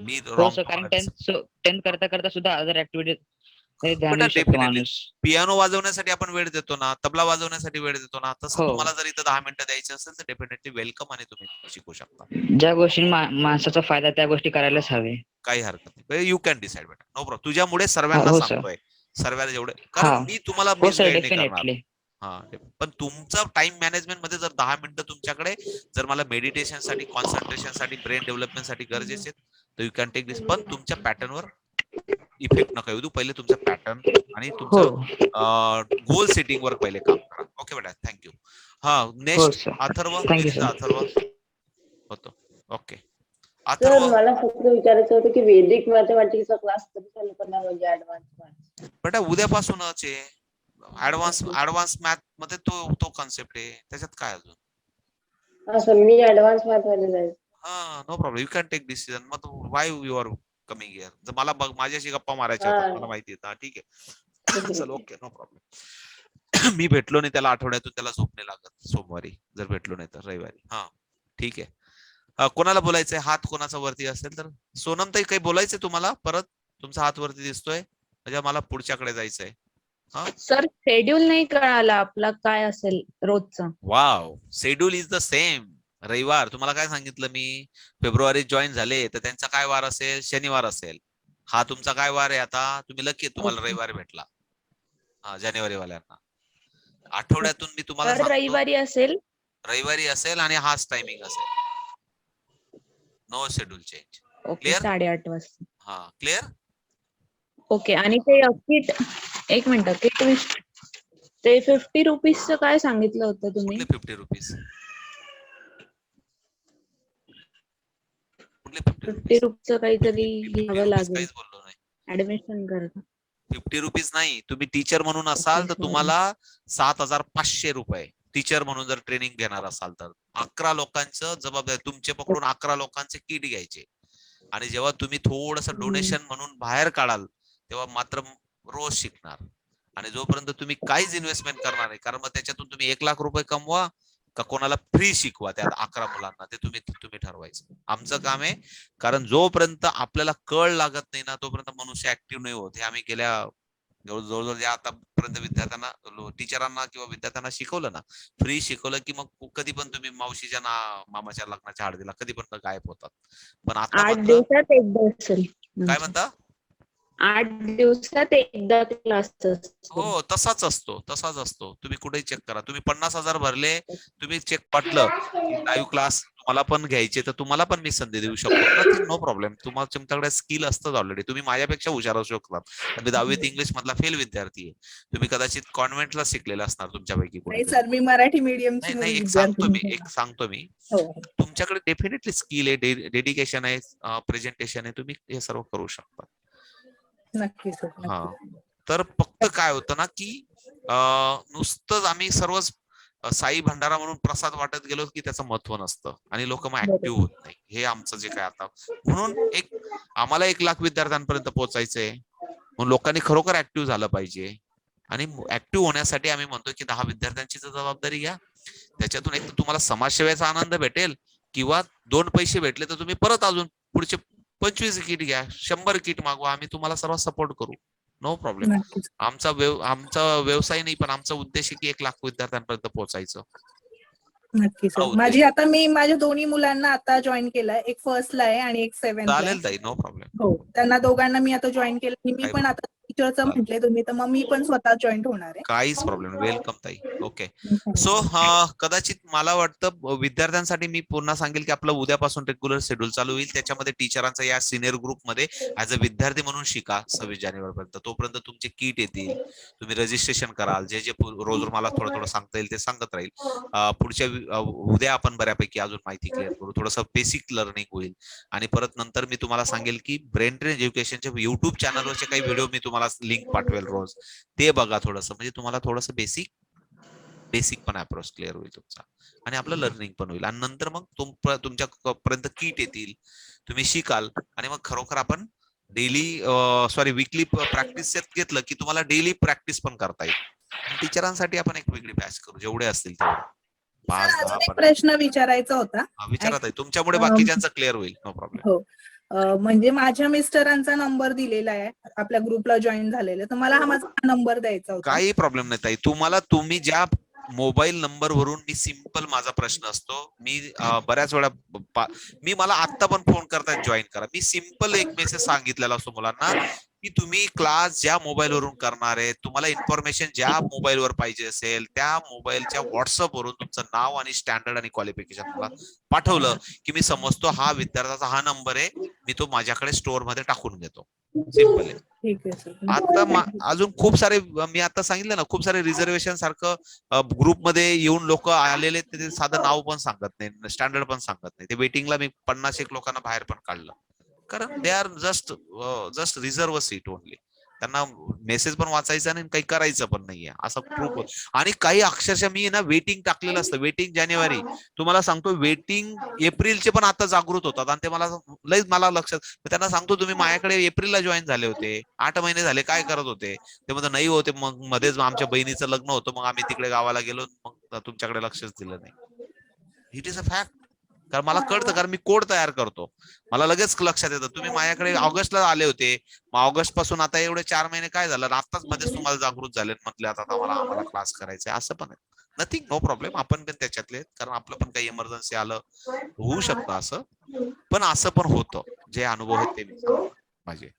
मी हो सर, कारण 10th करता सुद्धा अदर ऍक्टिव्हिटीज ध्यान देऊ शकतो माणूस. पियानो वाजवण्यासाठी आपण वेळ देतो ना, तबला वाजवण्यासाठी वेळ देतो ना, तसं हो. तुम्हाला जर इथं 10 मिनिटं द्यायचे असेल तर डेफिनेटली वेलकम आणि तुम्ही शिकू शकता. ज्या गोष्टी माणसाचा फायदा त्या गोष्टी करायलाच हवे. काही हरकत नाही, यू कॅन डिसाइड बेटा, नो प्रॉब्लेम. तुझ्यामुळे सर्वांना हो, सर. सांगतोय, सर्वांना जेवढे, कारण मी तुम्हाला हो सर, मिसगाईड नाही करणार. डेफिनेटली. पण तुमचं टाइम मॅनेजमेंट मध्ये जर 10 मिनिटं तुमच्याकडे जर मला मेडिटेशन साठी, कॉन्सन्ट्रेशन साठी, ब्रेन डेव्हलपमेंट साठी गरजेचे तर यू कॅन टेक दिस. पण तुमच्या पॅटर्नवर इफेक्ट नका येऊ, पहिले तुमचा पॅटर्न आणि तुमचं गोल सेटिंग वर पहिले काम करा. ओके बेटा, थँक्यू. नेक्स्ट अथर्व. अथर्व होतो. ओके अथर्व. मला फक्त विचारायचं होतं की वैदिक मॅथमॅटिक्सचा क्लास कधी चालू करणार, म्हणजे ऍडव्हान्स? बेटा उद्यापासूनच आहे. ऍडव्हान्स मॅथ मध्ये तो कॉन्सेप्ट आहे, त्याच्यात काय अजून? सर मी ऍडव्हान्स मॅथ मध्ये जाईल. No problem, you can take decision. मग why you are coming gear. जर मला माझ्याशी गप्पा मारायच्या होत्या, हा. मला माहिती आहे. हा, ठीक आहे. चल ओके, नो प्रॉब्लेम. मी भेटलो नाही त्याला आठवड्यातून, त्याला झोप नाही लागत सोमवारी, जर भेटलो नाही तर रविवारी. हा ठीक आहे. कोणाला बोलायचंय? हात कोणाचा वरती असेल तर. सोनम ताई, काही बोलायचंय तुम्हाला? परत तुमचा हात वरती दिसतोय, म्हणजे मला पुढच्याकडे जायचंय. हा, सर शेड्यूल नाही कळाला आपला काय असेल रोजचा. Wow, schedule is the same. रविवार तुम्हाला काय सांगितलं मी? फेब्रुवारी जॉईन झाले तर त्यांचा काय वार असेल? शनिवार असेल. हा तुमचा काय वार आहे आता? तुम्ही लकी, तुम्हाला Okay. रविवार भेटला. हा, जानेवारी वाल्यांना. आठवड्यातून मी तुम्हाला तर सांगतो, रविवारी असेल. रविवारी असेल आणि हाच टायमिंग असेल. No schedule change. Okay, Clear? 8:30 वाजता. हा, क्लिअर? ओके. आणि ते किट, एक मिनिट, ते 50 रुपीजचं काय सांगितलं होतं तुम्ही? कुठले 50 रुपीज? कुठले 50 50 रुपीज? रुपीजचं काहीतरी 50 घ्यावं रुपीज लागेल काहीच बोललो नाही. ऍडमिशन करता. 50 रुपीज नाही. तुम्ही टीचर म्हणून असाल तर sorry. तुम्हाला 7,500 रुपये. टीचर म्हणून जर ट्रेनिंग घेणार असाल तर 11 लोकांचं जबाबदारी तुमचे पकडून 11 लोकांचे किट घ्यायचे. आणि जेव्हा तुम्ही थोडस डोनेशन म्हणून बाहेर काढाल तेव्हा मात्र रोज शिकणार. आणि जोपर्यंत तुम्ही काहीच इन्व्हेस्टमेंट करणार नाही, कारण मग त्याच्यातून तुम्ही 1,00,000 रुपये कमवा का कोणाला फ्री शिकवा त्या 11 मुलांना, ते तुम्ही ठरवायचं. आमचं काम आहे, कारण जोपर्यंत आपल्याला कळ लागत नाही ना तोपर्यंत मनुष्य ऍक्टिव्ह नाही होत. हे आम्ही गेल्या जवळजवळ ज्या आतापर्यंत विद्यार्थ्यांना, टीचरांना किंवा विद्यार्थ्यांना शिकवलं ना, फ्री शिकवलं की मग कधी पण तुम्ही मावशीच्या मामाच्या लग्नाच्या हळदीला कधी पण गायब होतात. पण आता 8 मात्र दिवसात एकदा असेल. काय म्हणता? 8 दिवसात एकदा क्लास असतो. हो, तसाच असतो. तुम्ही कुठेही चेक करा. तुम्ही 50,000 भरले, तुम्ही चेक पाटलं की लाईव्ह क्लास तुम्हाला पण घ्यायचे, तर तुम्हाला पण मी संधी देऊ शकतो. No problem. तुमच्याकडे स्किल असतं ऑलरेडी. तुम्ही माझ्यापेक्षा हुशार असू शकतात. मी 10वीत इंग्लिश मधला फेल विद्यार्थी आहे. तुम्ही कदाचित कॉन्व्हेंटला शिकलेला असणार तुमच्यापैकी कोणी. सर, मी मराठी मीडियमची नाही, एक सांगतो मी. तुमच्याकडे डेफिनेटली स्किल आहे, डेडिकेशन आहे, प्रेझेंटेशन आहे. तुम्ही हे सर्व करू शकता. नक्की सर. हा, तर फक्त काय होतं ना की नुसतंच आम्ही सर्वच साई भंडारा म्हणून प्रसाद वाटत गेलो की त्याचं महत्व नसतं आणि लोक मग ऍक्टिव्ह होत नाही. हे आमचं जे काय आता, म्हणून आम्हाला 1,00,000 विद्यार्थ्यांपर्यंत पोहोचायचंय. म्हणून लोकांनी खरोखर ऍक्टिव्ह झालं पाहिजे. आणि ऍक्टिव्ह होण्यासाठी आम्ही म्हणतो की 10 विद्यार्थ्यांची जबाबदारी घ्या. त्याच्यातून एक तर तुम्हाला समाजसेवेचा आनंद भेटेल, किंवा 2 पैसे भेटले तर तुम्ही परत अजून पुढचे 25 किट घ्या, 100 किट मागवा. आम्ही तुम्हाला सर्व सपोर्ट करू. No problem. आमचा व्यवसाय नाही, पण आमचा उद्देश आहे की 1,00,000 विद्यार्थ्यांपर्यंत पोहोचायचं. नक्की सर. मी माझ्या दोन्ही मुलांना आता जॉईन केलंय. एक फर्स्टला आहे आणि एक 7th. चालेल ताई, नो प्रॉब्लेम. हो, त्यांना दोघांना मी आता जॉईन केलं. मी पण आता टीचरचं म्हटले तुम्ही, तर मग मी पण स्वतः जॉईन होणार आहे. काहीच प्रॉब्लेम. वेलकम ताई. ओके. सो कदाचित मला वाटतं विद्यार्थ्यांसाठी मी पुन्हा सांगेल की आपलं उद्यापासून रेग्युलर शेड्यूल चालू होईल. त्याच्यामध्ये टीचरांचा या सिनियर ग्रुपमध्ये ऍज अ विद्यार्थी म्हणून शिका 26 जानेवारीपर्यंत. तोपर्यंत तुमचे किट येतील, तुम्ही रजिस्ट्रेशन कराल. जे रोज मला थोडं सांगता येईल ते सांगत राहील. पुढच्या उद्या आपण बऱ्यापैकी अजून माहिती क्लिअर करू. थोडंसं बेसिक लर्निंग होईल. आणि परत नंतर मी तुम्हाला सांगेल की ब्रेन ट्रेन एज्युकेशनच्या युट्यूब चॅनलवरचे काही व्हिडिओ मी तुम्हाला लिंक पाठवेल रोज. ते बघा थोडंसं, म्हणजे तुम्हाला थोडंसं बेसिक पण अप्रोच क्लिअर होईल तुमचा, आणि आपलं लर्निंग पण होईल. आणि नंतर मग तुमच्यापर्यंत किट येतील, तुम्ही शिकाल, आणि मग खरोखर आपण वीकली प्रॅक्टिस घेतलं की तुम्हाला डेली प्रॅक्टिस पण करता येईल. टीचरांसाठी आपण एक वेगळी बॅच करू, जेवढे असतील तेवढे. 5-10 प्रश्न विचारायचा होता. विचारत आहे, तुमच्यामुळे बाकीच्यांचा क्लिअर होईल. No problem. हो, म्हणजे माझ्या मिस्टरांचा नंबर दिलेला आहे आपल्या ग्रुपला जॉईन झालेला, तर मला हा माझा नंबर द्यायचा होता. काही प्रॉब्लेम नाही ताई. तुम्ही ज्या मोबाईल नंबर वरून, मी सिंपल माझा प्रश्न असतो, मी बऱ्याच वेळा मला आत्ता पण फोन करतात जॉईन करा. मी सिंपल एक मेसेज सांगितलेला असतो मुलांना की तुम्ही क्लास ज्या मोबाईल वरून करणार आहे, तुम्हाला इन्फॉर्मेशन ज्या मोबाईल वर पाहिजे असेल त्या मोबाईलच्या व्हॉट्सअप वरून तुमचं नाव आणि स्टँडर्ड आणि क्वालिफिकेशन मला पाठवलं की मी समजतो हा विद्यार्थ्याचा हा नंबर आहे, मी तो माझ्याकडे स्टोअर मध्ये टाकून घेतो. सिंपल आहे. ठीक आहे सर. आता अजून खूप सारे, मी आता सांगितलं ना, खूप सारे रिझर्वेशन सारखं ग्रुपमध्ये येऊन लोक आलेले, ते साधं नाव पण सांगत नाही, स्टँडर्ड पण सांगत नाही. ते वेटिंगला मी 50-1 लोकांना बाहेर पण काढलं, कारण they are just reserve seat only. त्यांना मेसेज पण वाचायचा नाही, काही करायचं पण नाहीये, असं ग्रुप. आणि काही अक्षरशः मी ना वेटिंग टाकलेलं असतं, वेटिंग जानेवारी. तुम्हाला सांगतो वेटिंग एप्रिलचे पण आता जागृत होतात, आणि ते मला लक्षात, त्यांना सांगतो तुम्ही माझ्याकडे एप्रिलला जॉईन झाले होते, 8 महिने झाले, काय करत होते? ते म्हणतात नाही होते, मग मध्येच आमच्या बहिणीचं लग्न होतं, मग आम्ही तिकडे गावाला गेलो, मग तुमच्याकडे लक्षच दिलं नाही. It is a fact. कारण मला कळतं, कारण मी कोड तयार करतो, मला लगेच लक्षात येतं. तुम्ही माझ्याकडे ऑगस्टला आले होते, मग ऑगस्ट पासून आता एवढे 4 महिने काय झालं, आताच मध्येच तुम्हाला जागृत झाले, म्हटले आता आम्हाला क्लास करायचा आहे, असं पण आहे. Nothing, no problem. आपण पण त्याच्यातले, कारण आपलं पण काही इमर्जन्सी आलं होऊ शकतं असं, पण असं पण होतं. जे अनुभव आहेत ते मी सांगतो माझे.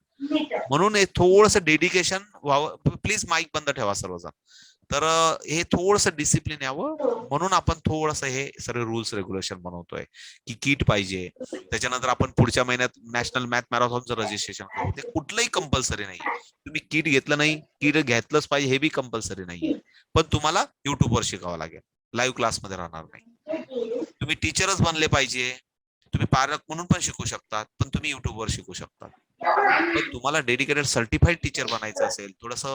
म्हणून हे थोडस डेडिकेशन व्हावं. प्लीज माईक बंद ठेवा सर्वजण. तर हे थोडस डिसिप्लिन यावं, म्हणून आपण थोडस हे सर्व रूल्स रेग्युलेशन बनवतोय की किट पाहिजे. त्याच्यानंतर आपण पुढच्या महिन्यात नॅशनल मॅथ मॅरेथॉनचं रजिस्ट्रेशन करू. ते कुठलंही कंपल्सरी नाही. तुम्ही किट घेतलं नाही, किट घेतलंच पाहिजे हे बी कंपल्सरी नाहीये, पण तुम्हाला युट्यूबवर शिकावं लागेल, लाईव्ह क्लासमध्ये राहणार नाही. तुम्ही टीचरच बनले पाहिजे, तुम्ही पालक म्हणून पण शिकू शकतात, पण तुम्ही युट्यूबवर शिकू शकता. पण तुम्हाला डेडिकेटेड सर्टिफाईड टीचर बनायचं असेल, थोडस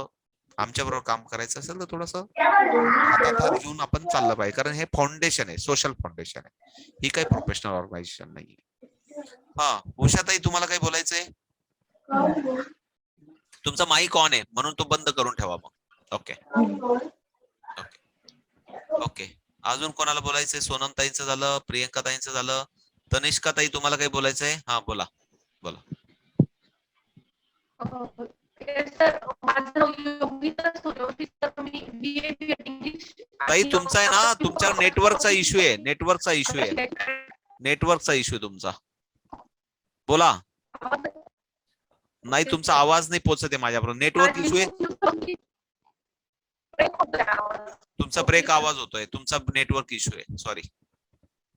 आमच्या बरोबर काम करायचं असेल, तर थोडस हातात हात घेऊन आपण चाललं पाहिजे, कारण हे फाउंडेशन आहे, सोशल फाउंडेशन आहे, ही काही प्रोफेशनल ऑर्गनायझेशन नाही. हा, उषाताई तुम्हाला काही बोलायचंय? तुमचा माईक ऑन आहे म्हणून तो बंद करून ठेवा मग. Okay okay okay. अजून कोणाला बोलायचंय? सोनम ताईंचं झालं, प्रियंका ताईंचं झालं, तनिष्का ताई तुम्हाला काही बोलायचंय? हा बोला बोला. ताई तुमचा आहे ना, तुमच्या नेटवर्कचा इश्यू आहे, नेटवर्कचा इश्यू आहे, नेटवर्कचा इश्यू तुमचा. बोला. नाही, तुमचा आवाज नाही पोहोचत आहे माझ्याबरोबर, नेटवर्क इश्यू आहे. तुमचा ब्रेक आवाज होतोय, तुमचा नेटवर्क इश्यू आहे, सॉरी.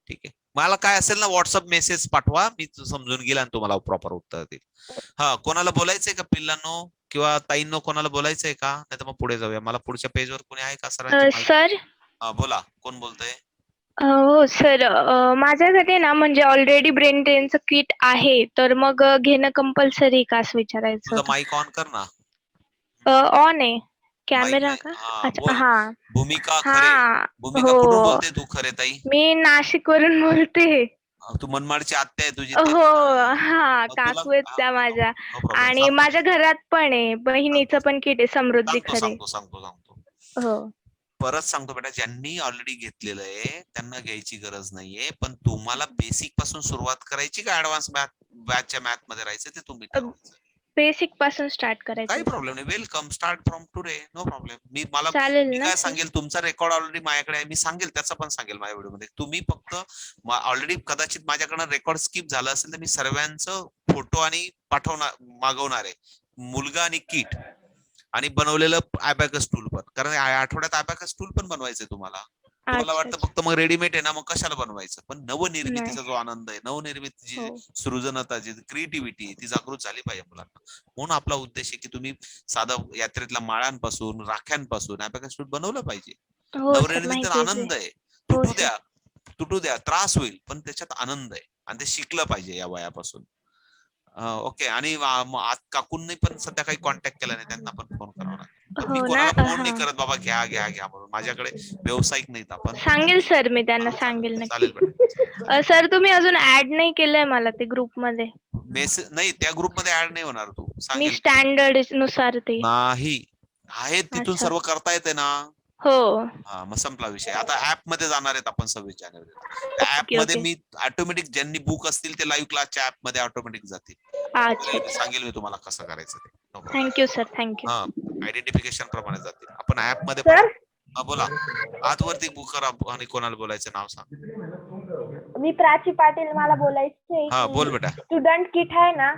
ठीक आहे, मला काय असेल ना व्हॉट्सअप मेसेज पाठवा, मी समजून गेला आणि तुम्हाला प्रॉपर उत्तर देईल. हा, कोणाला बोलायचंय का पिल्लांनो किंवा ताईंनो, कोणाला बोलायचंय का? नाही तर मग पुढे जाऊया. मला पुढच्या पेजवर कोणी आहे का सरांची? सर. बोला, कोण बोलतंय? हो सर, माझ्यासाठी ना म्हणजे ऑलरेडी ब्रेन ट्रेनचं किट आहे, तर मग घेणं कंपल्सरी का असं विचारायचं तुझा होतं. माईक ऑन कर ना. ऑन आहे कॅमेरा का? अच्छा, हा भूमिका खरे. हा. भूमिका कुठून हो, बोलते तू खरे ताई? मी नाशिक वरून बोलते. तू मनमाडची आत्या आहे तुझी? हो, हा, मग तुला- काकू आहेत त्या माझ्या. No problem. आणि माझ्या घरात पण आहे, बहिणीचं पण किट आहे, समृद्धी खरे. सांगतो. हो परत सांगतो बेटा, ज्यांनी ऑलरेडी घेतलेलं आहे त्यांना घ्यायची गरज नाहीये, पण तुम्हाला बेसिक पासून सुरुवात करायची का ऍडव्हान्स बॅचच्या मॅथ मध्ये राहायचं ते तुम्ही ठरवायचं. बेसिक पासून स्टार्ट काही करायचं. प्रॉब्लेम नाही, welcome, start from today, no problem. मी चालेल ना काय सर? सांगेल, तुमचा रेकॉर्ड ऑलरेडी माझ्याकडे आहे, मी सांगेल त्याचा पण सांगेल माझ्या व्हिडिओमध्ये. तुम्ही फक्त ऑलरेडी कदाचित माझ्याकडनं रेकॉर्ड स्किप झालं असेल तर मी सर्वांचं फोटो आणि मागवणार आहे, मुलगा आणि किट आणि बनवलेलं अबॅकस टूल पण, कारण आठवड्यात अबॅकस टूल पण बनवायचंय तुम्हाला. तुम्हाला वाटतं फक्त मग रेडीमेड आहे ना, मग कशाला बनवायचं? पण नवनिर्मितीचा जो आनंद आहे, नवनिर्मितीची हो. सृजनता, जी क्रिएटिव्हिटी, ती जागृत झाली पाहिजे मुलांना. म्हणून आपला उद्देश आहे की तुम्ही साधं यात्रेतल्या माळांपासून, राख्यांपासून अबॅकस टूल बनवलं पाहिजे. हो सर, नवनिर्मितीचा माहिती आनंद आहे. आहे, हो सर. तुटू द्या, त्रास होईल, पण त्याच्यात आनंद आहे आणि ते शिकलं पाहिजे या वयापासून. ओके. आणि काकूंनी पण सध्या काही कॉन्टॅक्ट केला नाही, त्यांना पण फोन करावा लागेल. पण मी हो ना, कोणाला फोन नाही हा. करत बाबा घ्या म्हणून, माझ्याकडे व्यावसायिक नाहीत आपण. सांगेल सर, मी त्यांना सांगेल नक्की. सर तुम्ही अजून ऍड नाही केलंय मला ते ग्रुप मध्ये. मेसेज नाही, त्या ग्रुप मध्ये ऍड नाही होणार तू, मी सांगेल स्टँडर्ड नुसार ते. नाही आहे, तिथून अच्छा. सर्व करता येते ना. हो. हा, मग संपला विषय. आता ऍप मध्ये जाणार आहेत आपण 26 जानेवारी. त्या ऍप ओके, मध्ये ओके. मी ऑटोमॅटिक, ज्यांनी बुक असतील ते लाईव्ह क्लासच्या ऍप मध्ये ऑटोमॅटिक जातील. अच्छा, सांगेल मी तुम्हाला कसं करायचं ते. Thank you sir, thank you. हा, आयडेंटिफिकेशन प्रमाणे जातील. आपण ऍप मध्ये सर? बोला, आतवरती बुक करा आणि कोणाला बोलायचं नाव सांग. मी प्राची पाटील, मला बोलायचंय. हा, बोल बेटा. स्टुडंट किट आहे ना,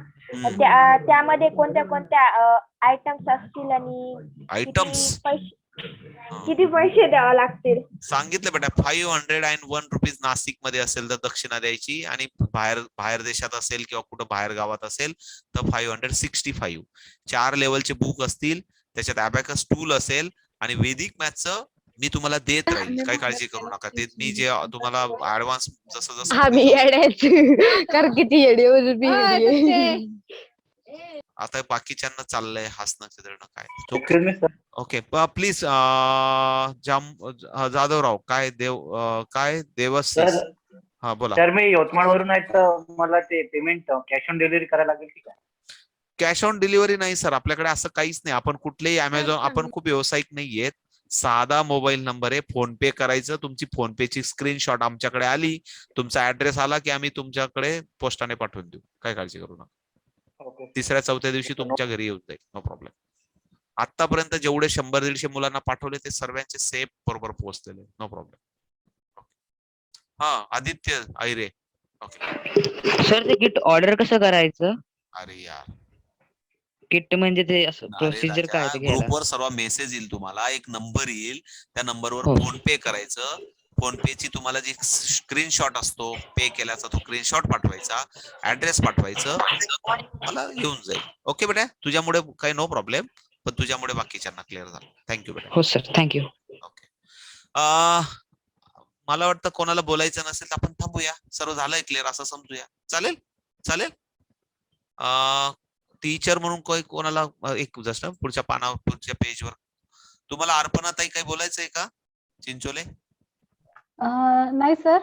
त्यामध्ये कोणत्या आयटम्स असतील आणि आयटम्स किती पैसे द्यावे लागतील? सांगितलं बेटा, 501 रुपीज नाशिक मध्ये असेल तर दक्षिणा द्यायची, आणि बाहेर देशात असेल किंवा कुठं बाहेर गावात असेल तर 565. 4 लेवलचे बुक असतील, त्याच्यात अबॅकस टूल असेल आणि वेदिक मॅथचं मी तुम्हाला देत राहील, काही काळजी करू नका. ते मी जे तुम्हाला ऍडव्हान्स जसं आम्ही येड्याच कर, किती येडे आता बाकीच्यांना चाललंय हसणं चिदळणं काय. Excuse me sir. Okay please Jadhavrao काय काय देवस्सी. सर हा बोला. सर मी यवतमाळवरून आहे तर मला ते पेमेंट कॅश ऑन डिलिव्हरी करायला लागेल की काय? कॅश ऑन डिलिव्हरी नाही सर, आपल्याकडे असं काहीच नाही. आपण कुठलेही अमेझॉन, आपण खूप व्यावसायिक नाहीयेत. साधा मोबाईल नंबर आहे, फोन पे करायचं, तुमची फोन पेची स्क्रीनशॉट आमच्याकडे आली, तुमचा ऍड्रेस आला की आम्ही तुमच्याकडे पोस्टाने पाठवून देऊ. काय काळजी करू नका. ओके. तिसऱ्या चौथ्या दिवशी तुमच्या घरी येऊन जाईल, नो प्रॉब्लेम. आतापर्यंत जेवढे 100-150 मुलांना पाठवले ते सर्वांचे सेफ बरोबर पोहोचलेले, नो प्रॉब्लेम. हा आदित्य आयरे. ओके. सर ते किट ऑर्डर कसं करायचं? अरे यार, किट म्हणजे ते असं प्रोसिजर काय ते घ्यायला? ग्रुपवर सर्व मेसेज येईल तुम्हाला, एक नंबर येईल, त्या नंबरवर हो. फोन पे करायचं. फोन पे ची तुम्हाला जी स्क्रीनशॉट असतो पे केल्याचा, तो स्क्रीनशॉट पाठवायचा, ऍड्रेस पाठवायचं, मला येऊन जाईल. ओके बेटा, तुझ्यामुळे काही नो प्रॉब्लेम, पण तुझ्यामुळे बाकीच्यांना क्लिअर झालं. थँक्यू बेटा. हो सर, थँक्यू. ओके. मला वाटतं कोणाला बोलायचं नसेल तर आपण थांबूया. सर्व झालंय क्लिअर असं समजूया. चालेल चालेल. टीचर म्हणून कोणाला एक जस्ट पुढच्या पानावर, पुढच्या पेजवर तुम्हाला अर्पणाताई काही बोलायचंय का चिंचोले? नाही सर,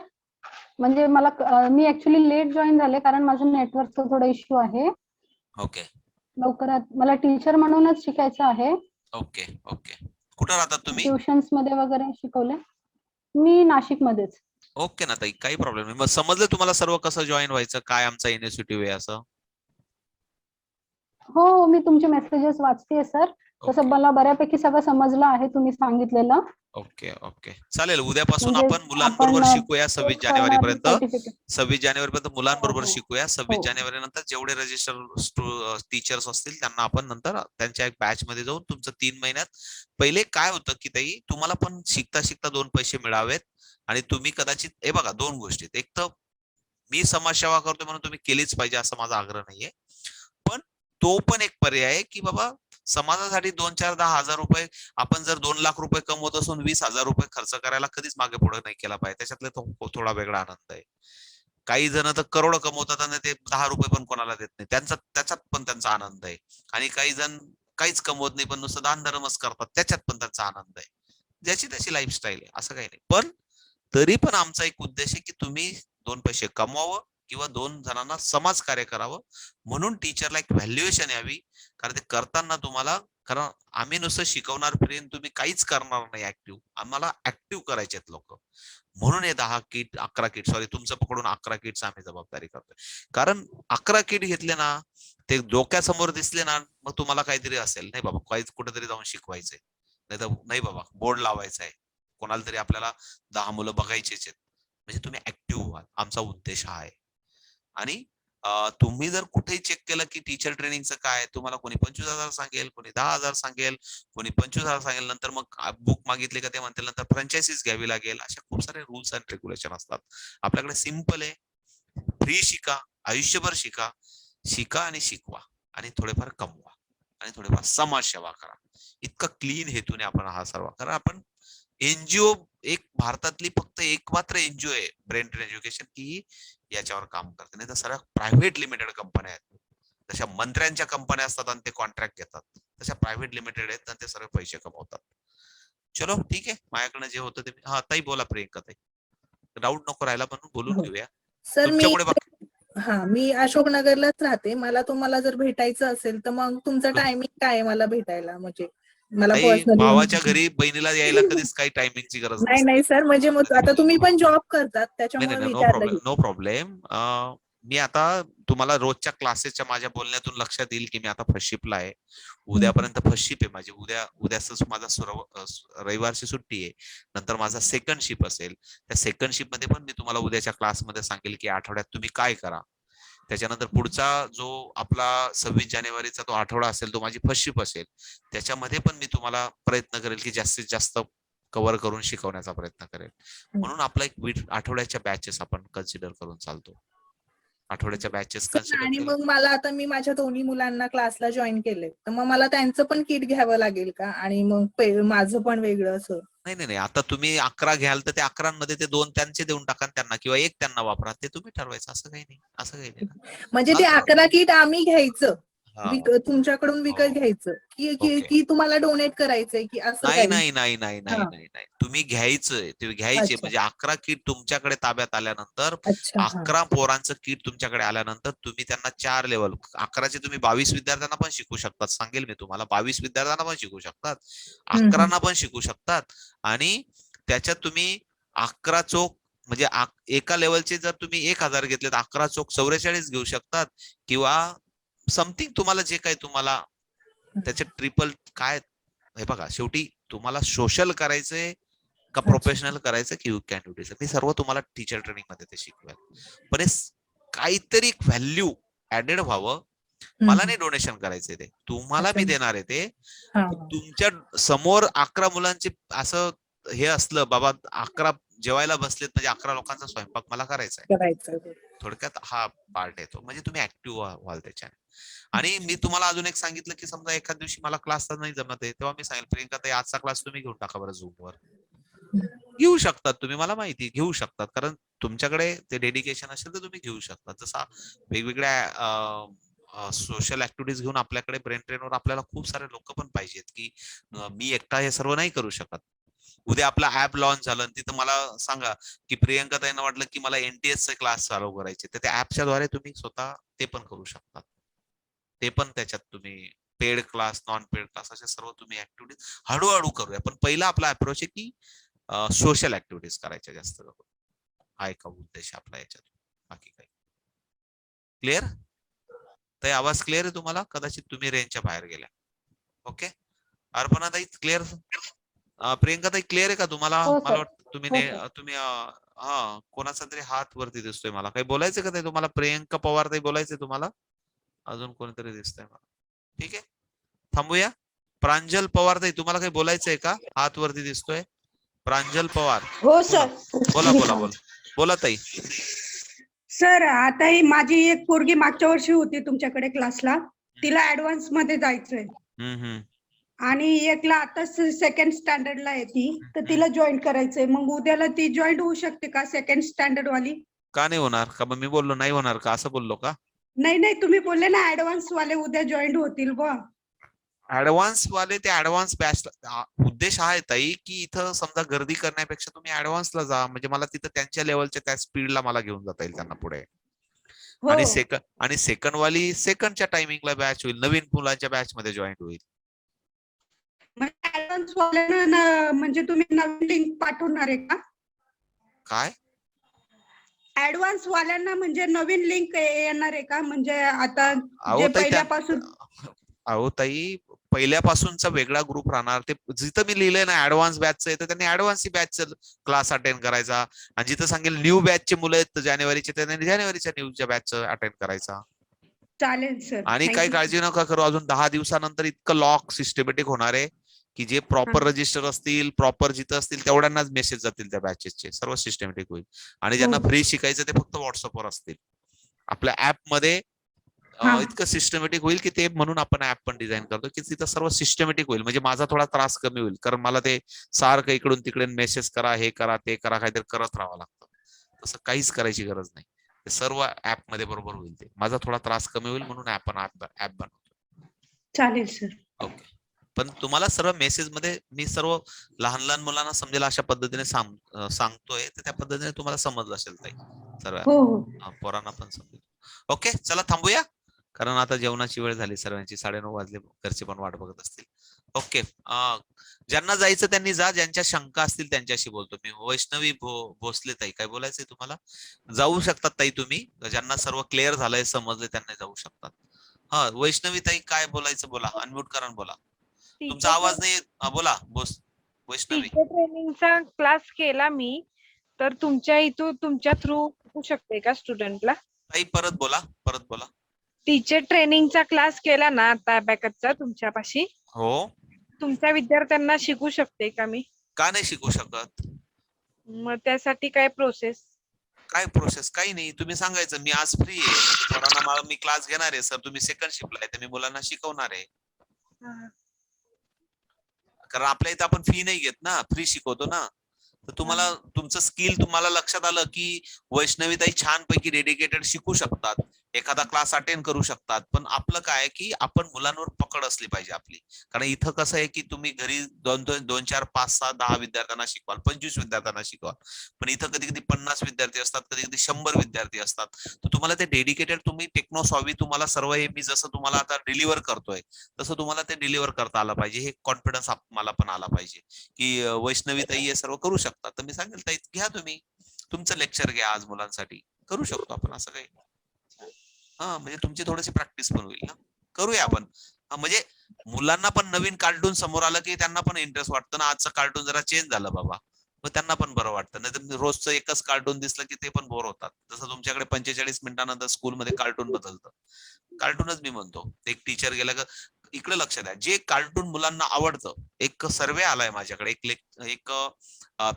म्हणजे मला मी ऍक्च्युली लेट जॉईन झाले कारण माझं नेटवर्कचा थोडा इश्यू आहे. ओके लवकरात मला टीचर म्हणूनच शिकायचं आहे. Okay okay. कुठं राहतात तुम्ही? ट्युशन्स मध्ये वगैरे शिकवले मी, नाशिक मध्येच. ओके ना ताई, काही प्रॉब्लेम नाही. मग समजलं तुम्हाला सर्व कसं जॉईन व्हायचं, काय आमचा इनिशिएटिव्ह आहे असं? हो, मी तुमचे मेसेजेस वाचतेय सर. तसं मला बऱ्यापैकी सगळं समजलं आहे तुम्ही सांगितलेलं. ओके ओके चालेल. उद्यापासून म्हणजे आपण मुलांबरोबर आपण शिकूया 26 जानेवारी पर्यंत. सर्टिफिकेट. 26 जानेवारी पर्यंत मुलांबरोबर हो. शिकूया. 26 हो. जानेवारी नंतर जेवढे रजिस्टर टीचर्स असतील त्यांना आपण नंतर त्यांच्या एक बॅच मध्ये जाऊन तुमचं 3 महिन्यात पहिले काय होतं की ताई, तुम्हाला पण शिकता शिकता 2 पैसे मिळावेत आणि तुम्ही कदाचित हे बघा 2 गोष्टी. एक तर मी समाजसेवा करतोय म्हणून तुम्ही केलीच पाहिजे असं माझा आग्रह नाहीये, पण तो पण एक पर्याय आहे की बाबा समाजासाठी 2-4-10,000 रुपये, आपण जर 2 लाख रुपये कमवत असून 20,000 रुपये खर्च करायला कधीच मागे पुढे नाही केला पाहिजे. त्याच्यातले तो थोडा वेगळा आनंद आहे. काही जण तर करोड कमवतात आणि ते 10 रुपये पण कोणाला देत नाही, त्याच्यात पण त्यांचा आनंद आहे. आणि काही जण काहीच कमवत नाही पण नुसतं दान धर्मच करतात, त्याच्यात पण त्यांचा आनंद आहे. ज्याची त्याची लाईफस्टाईल आहे, असं काही नाही. पण तरी पण आमचा एक उद्देश आहे की तुम्ही 2 पैसे कमवावं किंवा 2 जणांना समाज कार्य करावं, म्हणून टीचरला एक व्हॅल्युएशन यावी. कारण ते करताना तुम्हाला, कारण आम्ही नुसतं शिकवणार फिरेन, तुम्ही काहीच करणार नाही ऍक्टिव्ह, आम्हाला ऍक्टिव्ह करायचे आहेत लोक. म्हणून हे 10 किट 11 किट, सॉरी तुमचं पकडून 11 किटची आम्ही जबाबदारी करतोय. कारण 11 किट घेतले ना, ते डोक्यासमोर दिसले ना, मग तुम्हाला काहीतरी असेल, नाही बाबा काहीच कुठेतरी जाऊन शिकवायचंय, नाही तर नाही बाबा बोर्ड लावायचा आहे, कोणाला तरी आपल्याला 10 मुलं बघायचेच आहेत, म्हणजे तुम्ही ऍक्टिव्ह व्हाल, आमचा उद्देश हा आहे. आणि तुम्ही जर कुठेही चेक केलं की टीचर ट्रेनिंगचं काय, तुम्हाला कोणी 25,000 सांगेल, कोणी 10,000 सांगेल, कोणी 25,000 सांगेल, नंतर मग बुक मागितले का ते म्हणतील नंतर फ्रँचायसीज घ्यावी लागेल. अशा खूप सारे रूल्स अँड रेग्युलेशन असतात. आपल्याकडे सिंपल आहे, फ्री शिका, आयुष्यभर शिका, शिका आणि शिकवा आणि थोडेफार कमवा आणि थोडेफार समाजसेवा करा. इतका क्लीन हेतूने आपण हा सर्व करा. आपण एनजीओ, एक भारतातली फक्त एकमात्र एनजीओ आहे ब्रेन ट्रेन एज्युकेशन की याच्यावर काम करते, नाही तर सर्व प्रायव्हेट लिमिटेड कंपन्या आहेत. जशा मंत्र्यांच्या कंपन्या असतात आणि ते कॉन्ट्रॅक्ट घेतात, तशा प्रायव्हेट लिमिटेड आहेत आणि ते सर्व पैसे कमवतात. चलो ठीक आहे, माझ्याकडे जे होतं ते. हा ताई बोला प्रियंका ताई, डाऊट नको राहिला म्हणून बोलून घेऊया. सर मी तुमच्याकडे मी अशोकनगरलाच राहते. मला तुम्हाला जर भेटायचं असेल तर मग तुमचं टायमिंग काय आहे मला भेटायला? म्हणजे मला पर्सनली भावाच्या घरी बहिणीला यायला कधीच काही टायमिंगची गरज नाही नाही सर, म्हणजे मग आता तुम्ही पण जॉब करतात त्याच्यामुळे नाही, नो विचारलं प्रॉब्लेम की. No problem. मी आता तुम्हाला रोजच्या क्लासेसच्या माझ्या बोलण्यातून लक्षात येईल की मी आता फर्स्ट शिपला आहे. उद्यापर्यंत फर्स्ट शिप आहे माझी. उद्याच माझा रविवारची सुट्टी आहे. नंतर माझा सेकंड शिप असेल. त्या सेकंड शिप मध्ये पण मी तुम्हाला उद्याच्या क्लासमध्ये सांगेल की आठवड्यात तुम्ही काय करा. त्याच्यानंतर पुढचा जो आपला 26 जानेवारीचा तो आठवडा असेल, तो माझी फर्स्ट शिप असेल. त्याच्यामध्ये पण मी तुम्हाला प्रयत्न करेल की जास्तीत जास्त कव्हर करून शिकवण्याचा प्रयत्न करेल. म्हणून आपला एक आठवड्याच्या बॅचेस आपण कन्सिडर करून चालतो. आठवड्याच्या बॅचेस कन्सिडर. आणि मग मला आता मी माझ्या दोन्ही मुलांना क्लासला जॉईन केले, तर मग मला त्यांचं पण किट घ्यावं लागेल का? आणि मग माझं पण वेगळं असं? नाही, आता तुम्ही 11 घ्याल तर ते 11 मध्ये ते 2 त्यांचे देऊन टाका त्यांना, किंवा 1 त्यांना वापरा, ते तुम्ही ठरवायचं. असं काही नाही. म्हणजे ते 11 किट आम्ही घ्यायचं हा. तुमच्याकडून विकत हो. घ्यायचं ओके. की तुम्हाला डोनेट करायचंय की असं नाही काही? नाही नाही नाही नाही हा. नाही नाही तुम्ही घ्यायचंय, तुम्ही घ्यायचे अच्छा. म्हणजे 11 किट तुमच्याकडे ताब्यात आल्यानंतर अच्छा. हा. 11 पोरांचं किट तुमच्याकडे आल्यानंतर तुम्ही त्यांना 4 लेवल 11चे तुम्ही 22 विद्यार्थ्यांना पण शिकू शकतात. सांगेल मी तुम्हाला 22 विद्यार्थ्यांना पण शिकू शकतात, 11 पण शिकू शकतात. आणि त्याच्यात तुम्ही 11 चोक म्हणजे एका लेवलचे जर तुम्ही 1000 घेतले तर 11 चोक 44 घेऊ शकतात, किंवा समथिंग तुम्हाला जे काही तुम्हाला त्याचे ट्रिपल काय. हे बघा शेवटी तुम्हाला सोशल करायचंय का प्रोफेशनल करायचं की यू कॅन डू दिस, मी सर्व तुम्हाला टीचर ट्रेनिंग मध्ये ते शिकवेल. पण काहीतरी व्हॅल्यू ऍडेड व्हावं. मला नाही डोनेशन करायचंय, ते तुम्हाला मी देणार आहे ते. तुमच्या समोर 11 मुलांचे असं हे असलं बाबा 11 जेवायला बसलेत म्हणजे 11 लोकांचा स्वयंपाक मला करायचा आहे. थोडक्यात हा पार्ट येतो, म्हणजे तुम्ही ऍक्टिव्ह व्हाल त्याच्याने. आणि मी तुम्हाला अजून एक सांगितलं की समजा एखाद दिवशी मला क्लास नाही जमत आहे, तेव्हा मी सांगेल प्रियंका ताई आजचा क्लास तुम्ही घेऊन टाका बरं झूमवर. घेऊ शकतात तुम्ही, मला माहिती घेऊ शकतात, कारण तुमच्याकडे ते डेडिकेशन असेल तर तुम्ही घेऊ शकता. जसा वेगवेगळ्या सोशल ऍक्टिव्हिटीज घेऊन आपल्याकडे ब्रेन ट्रेनवर आपल्याला खूप सारे लोक पण पाहिजेत, की मी एकटा हे सर्व नाही करू शकत. उद्या आपला ऍप लॉन्च झालं तिथं मला सांगा की प्रियंका ताईंना वाटलं की मला NTS चे क्लास चालू करायचे, तर त्या ऍपच्या द्वारे तुम्ही स्वतः ते पण करू शकता. ते पण त्याच्यात तुम्ही paid class, non paid class असे सर्व तुम्ही ऍक्टिव्हिटीज हळूहळू करूया. पण पहिला आपला अप्रोच आहे की सोशल ऍक्टिव्हिटीज करायच्या जास्त करून. हा एक उद्देश आपला याच्यात, बाकी काही. क्लिअर? तर आवाज क्लिअर आहे तुम्हाला? कदाचित तुम्ही रेंजच्या बाहेर गेल्या. ओके. अर्पणा ताई क्लिअर? प्रियंका ताई क्लिअर आहे का तुम्हाला? हो, मला सर. वाटतं तुम्ही हो, तुम्ही हा कोणाचा तरी हात वरती दिसतोय मला. काही बोलायचं का ते तुम्हाला? प्रियंका पवार ताई बोलायचंय तुम्हाला? अजून कोणीतरी दिसतंय मला. ठीक आहे, थांबूया. प्रांजल पवार ताई तुम्हाला काही बोलायचंय का? हात वरती दिसतोय. प्रांजल पवार. हो सर. बोला बोला बोला बोला ताई. सर आता ही माझी एक पोरगी मागच्या वर्षी होती तुमच्याकडे क्लासला, तिला ऍडव्हान्स मध्ये जायचंय आणि एकला आता सेकंड स्टँडर्डला आहे ती, तर तिला जॉईन करायचंय. मग उद्याला ती जॉईन होऊ शकते का सेकंड स्टँडर्ड वाली? का नाही होणार? का मी बोललो नाही होणार का असं बोललो का? नाही नाही, तुम्ही बोलले ना ऍडव्हान्स वाले उद्या जॉईन होतील बुवा. ऍडव्हान्स वाले ते ऍडव्हान्स बॅच उद्देश हा आहे ताई की इथं समजा गर्दी करण्यापेक्षा तुम्ही ऍडव्हान्सला जा, म्हणजे मला तिथं त्यांच्या लेवलच्या त्या स्पीडला मला घेऊन जाता येईल त्यांना पुढे. आणि सेकंड वाली सेकंडच्या टायमिंगला बॅच होईल, नवीन मुलांच्या बॅच मध्ये जॉईन होईल. ऍडव्हान्स वाल्यांना म्हणजे तुम्ही नवीन लिंक पाठवणार आहे का? काय ऍडव्हान्स वाल्यांना म्हणजे नवीन लिंक येणार आहे का? म्हणजे आता अहो जे ताई पहिल्यापासून. अहो ताई पहिल्यापासूनचा वेगळा ग्रुप राहणार. ते जिथं मी लिहिलंय ना ऍडव्हान्स बॅचचं आहे, तर त्यांनी ऍडव्हान्स बॅच क्लास अटेंड करायचा. आणि जिथं सांगेल न्यू बॅचचे मुलं आहेत जानेवारीचे, त्यांनी जानेवारीच्या न्यूच्या बॅच अटेंड करायचा. चालेल सर. आणि काही काळजी नका करू, अजून 10 दिवसानंतर इतकं लॉक सिस्टमॅटिक होणार आहे की जे प्रॉपर रजिस्टर असतील, प्रॉपर जिथं असतील तेवढ्यांनाच मेसेज जातील त्या बॅचेसचे, सर्व सिस्टमॅटिक होईल. आणि ज्यांना फ्री शिकायचं ते फक्त व्हॉट्सअपवर असतील. आपल्या ऍप मध्ये इतकं सिस्टमॅटिक होईल की ते, म्हणून आपण ऍप पण डिझाईन करतो की तिथं सर्व सिस्टमॅटिक होईल. म्हणजे माझा थोडा त्रास कमी होईल, कारण मला ते सारखं इकडून तिकडे मेसेज करा, हे करा, ते करा, काहीतरी करत राहावं लागतं. तसं काहीच करायची गरज नाही, ते सर्व ऍप मध्ये बरोबर होईल. ते माझा थोडा त्रास कमी होईल म्हणून आपण ऍप बनवतो. चालेल सर. ओके. पण तुम्हाला सर्व मेसेज मध्ये मी सर्व लहान लहान मुलांना समजेल अशा पद्धतीने सांगतोय, तर त्या पद्धतीने तुम्हाला समजलं असेल ताई सर्व पोरांना पण समजेल. ओके, चला थांबूया, कारण आता जेवणाची वेळ झाली सर्वांची, 9:30 वाजले, घरचे पण वाट बघत असतील. ओके, ज्यांना जायचं त्यांनी जा, ज्यांच्या शंका असतील त्यांच्याशी बोलतो मी. वैष्णवी भोसले ताई, काय बोलायचंय तुम्हाला? जाऊ शकतात ताई तुम्ही, ज्यांना सर्व क्लिअर झालंय, समजले, त्यांना जाऊ शकतात. हा वैष्णवी ताई काय बोलायचं बोला, अनम्यूट करा बोला. तुमचा आवाज नाही येत. बोला वैष्णवी. टीचर ट्रेनिंगचा क्लास केला मी, तर तुमच्या इथून तुमच्या थ्रू होऊ शकते का स्टुडंटला? ताई परत बोला. टीचर ट्रेनिंगचा क्लास केला ना आता अबॅकसचा तुमच्यापाशी, हो. तुमच्या विद्यार्थ्यांना शिकू शकते का मी? का नाही शिकू शकत? मग त्यासाठी काय प्रोसेस? काय प्रोसेस? काही नाही, तुम्ही सांगायचं मी आज फ्री आहे, पोरांना मी क्लास घेणार आहे सर, तुम्ही सेकंड शिफ्टला आहे, तर मी मुलांना शिकवणार आहे. कारण आपल्या इथं आपण फी नाही घेत ना, फ्री शिकवतो ना. तर तुम्हाला तुमचं स्किल तुम्हाला लक्षात आलं की वैष्णवीताई छानपैकी डेडिकेटेड शिकू शकतात, एखादा क्लास अटेंड करू शकतात, पण आपलं काय की आपण मुलांवर पकड असली पाहिजे आपली. कारण इथं कसं आहे की तुम्ही घरी 2, 4, 5, 6, 10 विद्यार्थ्यांना शिकवाल, 25 विद्यार्थ्यांना शिकवाल, पण इथं कधी कधी 50 विद्यार्थी असतात, कधी कधी 100 विद्यार्थी असतात. तर तुम्हाला ते डेडिकेटेड तुम्ही टेक्नॉसॉवी तुम्हाला सर्व हे मी जसं तुम्हाला आता डिलिव्हर करतोय तसं तुम्हाला ते डिलिव्हर करता आलं पाहिजे. हे कॉन्फिडन्स मला पण आला पाहिजे की वैष्णवी ताई हे सर्व करू शकतात. तर मी सांगेल ताई घ्या तुम्ही तुमचं लेक्चर घ्या आज मुलांसाठी, करू शकतो आपण असं काही. हा म्हणजे तुमची थोडीशी प्रॅक्टिस पण होईल ना, करूया आपण. म्हणजे मुलांना पण नवीन कार्टून समोर आलं की त्यांना पण इंटरेस्ट वाटतं ना, आजचं कार्टून जरा चेंज झालं बाबा, मग त्यांना पण बरं वाटतं. नाही तर रोजचं एकच कार्टून दिसलं की ते पण बोर होतात. जसं तुमच्याकडे 45 मिनिटानंतर स्कूलमध्ये कार्टून बदलतं, कार्टूनच मी म्हणतो. एक टीचर गेला का इकडे लक्ष द्या, जे कार्टून मुलांना आवडतं. एक सर्वे आलाय माझ्याकडे, एक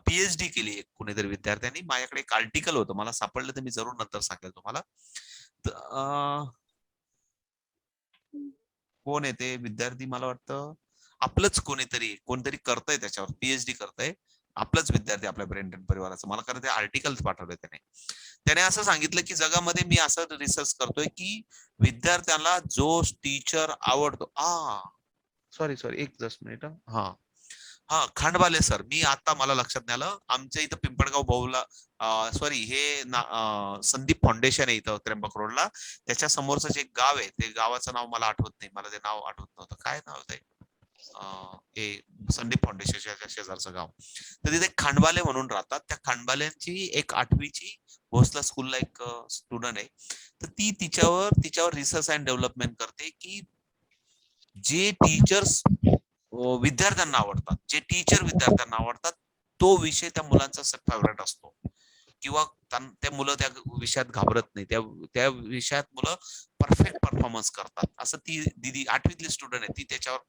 पीएचडी केली एक कुणीतरी विद्यार्थ्यांनी. माझ्याकडे एक आर्टिकल होतं, मला सापडलं तर मी जरूर नंतर सांगेल तुम्हाला. कोण आहे ते विद्यार्थी, मला वाटतं आपलंच कोणतरी करतंय त्याच्यावर पीएचडी करतंय, आपलंच विद्यार्थी आपल्या ब्रेंटन परिवाराचं. मला खरं ते आर्टिकल पाठवलंय त्याने असं सांगितलं की जगामध्ये मी असं रिसर्च करतोय की विद्यार्थ्यांना जो टीचर आवडतो. सॉरी एक जस्ट मिनिट. खांडबाले सर, मी आता मला लक्षात नाही आलं, आमच्या इथं पिंपळगाव भाऊला सॉरी हे संदीप फाउंडेशन आहे इथं त्र्यंबक रोडला, त्याच्या समोरचं जे गाव आहे ते गावाचं नाव मला आठवत नाही, मला ते नाव आठवत नव्हतं. काय नाव आहे हे संदीप फाउंडेशनच्या शेजारचं गाव. तर तिथे खांडबाले म्हणून राहतात. त्या खांडबाल्यांची एक 8वीची भोसला स्कूलला एक स्टुडंट आहे. तर ती तिच्यावर रिसर्च अँड डेव्हलपमेंट करते की जे टीचर्स विद्यार्थ्यांना आवडतात, जे टीचर विद्यार्थ्यांना आवडतात, तो विषय त्या मुलांचा फेवरेट असतो किंवा त्या मुलं त्या विषयात घाबरत नाही, त्या विषयात मुलं परफेक्ट परफॉर्मन्स करतात. असं ती दीदी 8वीतली स्टुडंट आहे, ती त्याच्यावर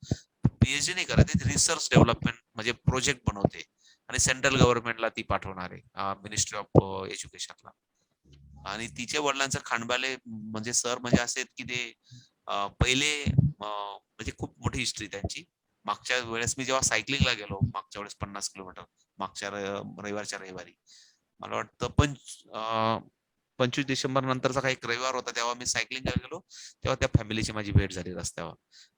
पीएचडी नाही करत, रिसर्च डेव्हलपमेंट म्हणजे प्रोजेक्ट बनवते आणि सेंट्रल गव्हर्नमेंटला ती पाठवणार आहे, मिनिस्ट्री ऑफ एज्युकेशनला. आणि तिच्या वडिलांचं खांडबाले म्हणजे सर म्हणजे असे की ते पहिले म्हणजे खूप मोठी हिस्ट्री त्यांची. मागच्या वेळेस मी जेव्हा सायकलिंगला गेलो, मागच्या वेळेस 50 किलोमीटर, मागच्या रविवारी मला वाटतं 25 डिसेंबर नंतरचा काही रविवार होता, तेव्हा मी सायकलिंगला गेलो, तेव्हा त्या फॅमिलीची माझी भेट झाली रस्त्यावर.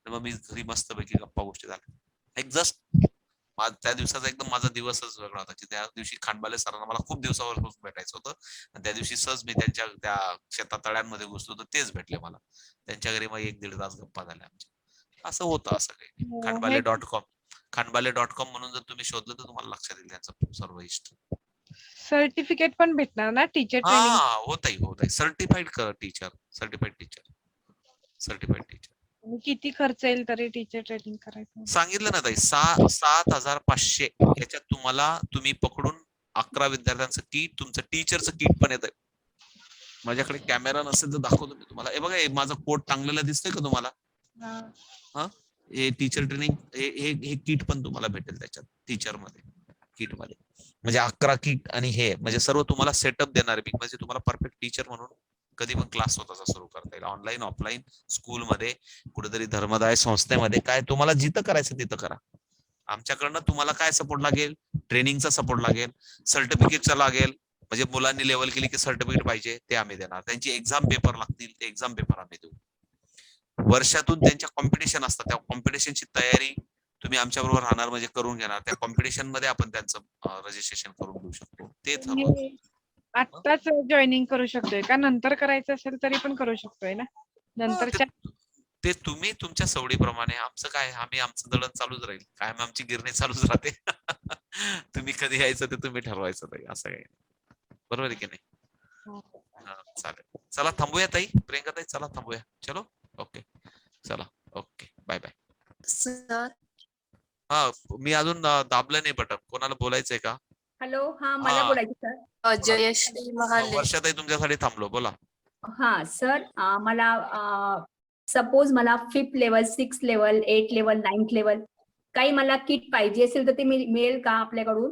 तर मग मी घरी मस्तपैकी गप्पा गोष्टी झाल्या. एक जस्ट त्या दिवसाचा एकदम माझा दिवसच वेगळा होता की त्या दिवशी खांडबाले सरांना मला खूप दिवसावर भेटायचं होतं आणि त्या दिवशी सहज मी त्यांच्या त्या शेतात तळ्यांमध्ये घुसलो तर तेच भेटले मला. त्यांच्या घरी मग 1-1.5 तास गप्पा झाल्या आमच्या. असं होतं असं काही. खांडबाले.com म्हणून जर तुम्ही शोधलं तर तुम्हाला लक्षात येईल त्यांचं सर्व हिस्ट्री. सर्टिफिकेट पण भेटणार ना टीचर ट्रेनिंग? होत सर्टिफाईड टीचर. किती खर्च येईल तरी टीचर ट्रेनिंग करायचं? सांगितलं ना ताई, 7,500 याच्यात तुम्ही पकडून 11 विद्यार्थ्यांचं किट, तुमचं टीचरचं किट पण येतंय. माझ्याकडे कॅमेरा नसेल तर दाखवतो मी तुम्हाला. हे बघा, माझा कोट टांगलेला दिसतोय का तुम्हाला? हे टीचर ट्रेनिंग हे किट पण तुम्हाला भेटेल त्याच्यात टीचर मध्ये, किट मध्ये. म्हणजे 11 किट आणि हे म्हणजे सर्व तुम्हाला सेटअप देणार मी, म्हणजे तुम्हाला परफेक्ट टीचर म्हणून कधी पण क्लास स्वतःचा सुरू करता येईल, ऑनलाईन ऑफलाईन, स्कूलमध्ये, कुठेतरी धर्मदाय संस्थेमध्ये, काय तुम्हाला जिथं करायचं तिथं करा. आमच्याकडनं तुम्हाला काय सपोर्ट लागेल? ट्रेनिंगचा सपोर्ट लागेल, सर्टिफिकेटचा लागेल, म्हणजे मुलांनी लेवल केली की सर्टिफिकेट पाहिजे ते आम्ही देणार. त्यांची एक्झाम पेपर लागतील, ते एक्झाम पेपर आम्ही देऊ. वर्षातून त्यांच्या कॉम्पिटिशन असतात, त्या कॉम्पिटिशनची तयारी तुम्ही आमच्या बरोबर राहणार म्हणजे करून घेणार. त्या कॉम्पिटिशन मध्ये आपण त्यांचं रजिस्ट्रेशन करून देऊ शकतो. ते आत्ताच जॉईनिंग करू शकतोय का? नंतर करायचं असेल तरी पण करू शकतोय ना नंतरच्या? ते तुम्ही तुमच्या सवडीप्रमाणे. आमचं काय, आमचं दळण चालूच राहील, काय आमची गिरणी चालूच राहते. तुम्ही कधी यायचं ते तुम्ही ठरवायचं ताई, असं काही. बरोबर आहे की नाही? चालेल, चला थांबूया ताई, प्रियंका ताई, चला थांबूया. चलो, ओके, चला, ओके, बाय बाय. सर, मी अजून दाबलं नाही बटन. कोणाला बोलायचंय का? हॅलो, मला बोलायचं सर. जयश्री महाले. वर्षाताई तुमच्यासाठी थांबलो, बोला. सर, मला सपोज मला 5th level, 6th level, 8th level, 9th level काही मला किट पाहिजे असेल तर ते मिळेल का आपल्याकडून?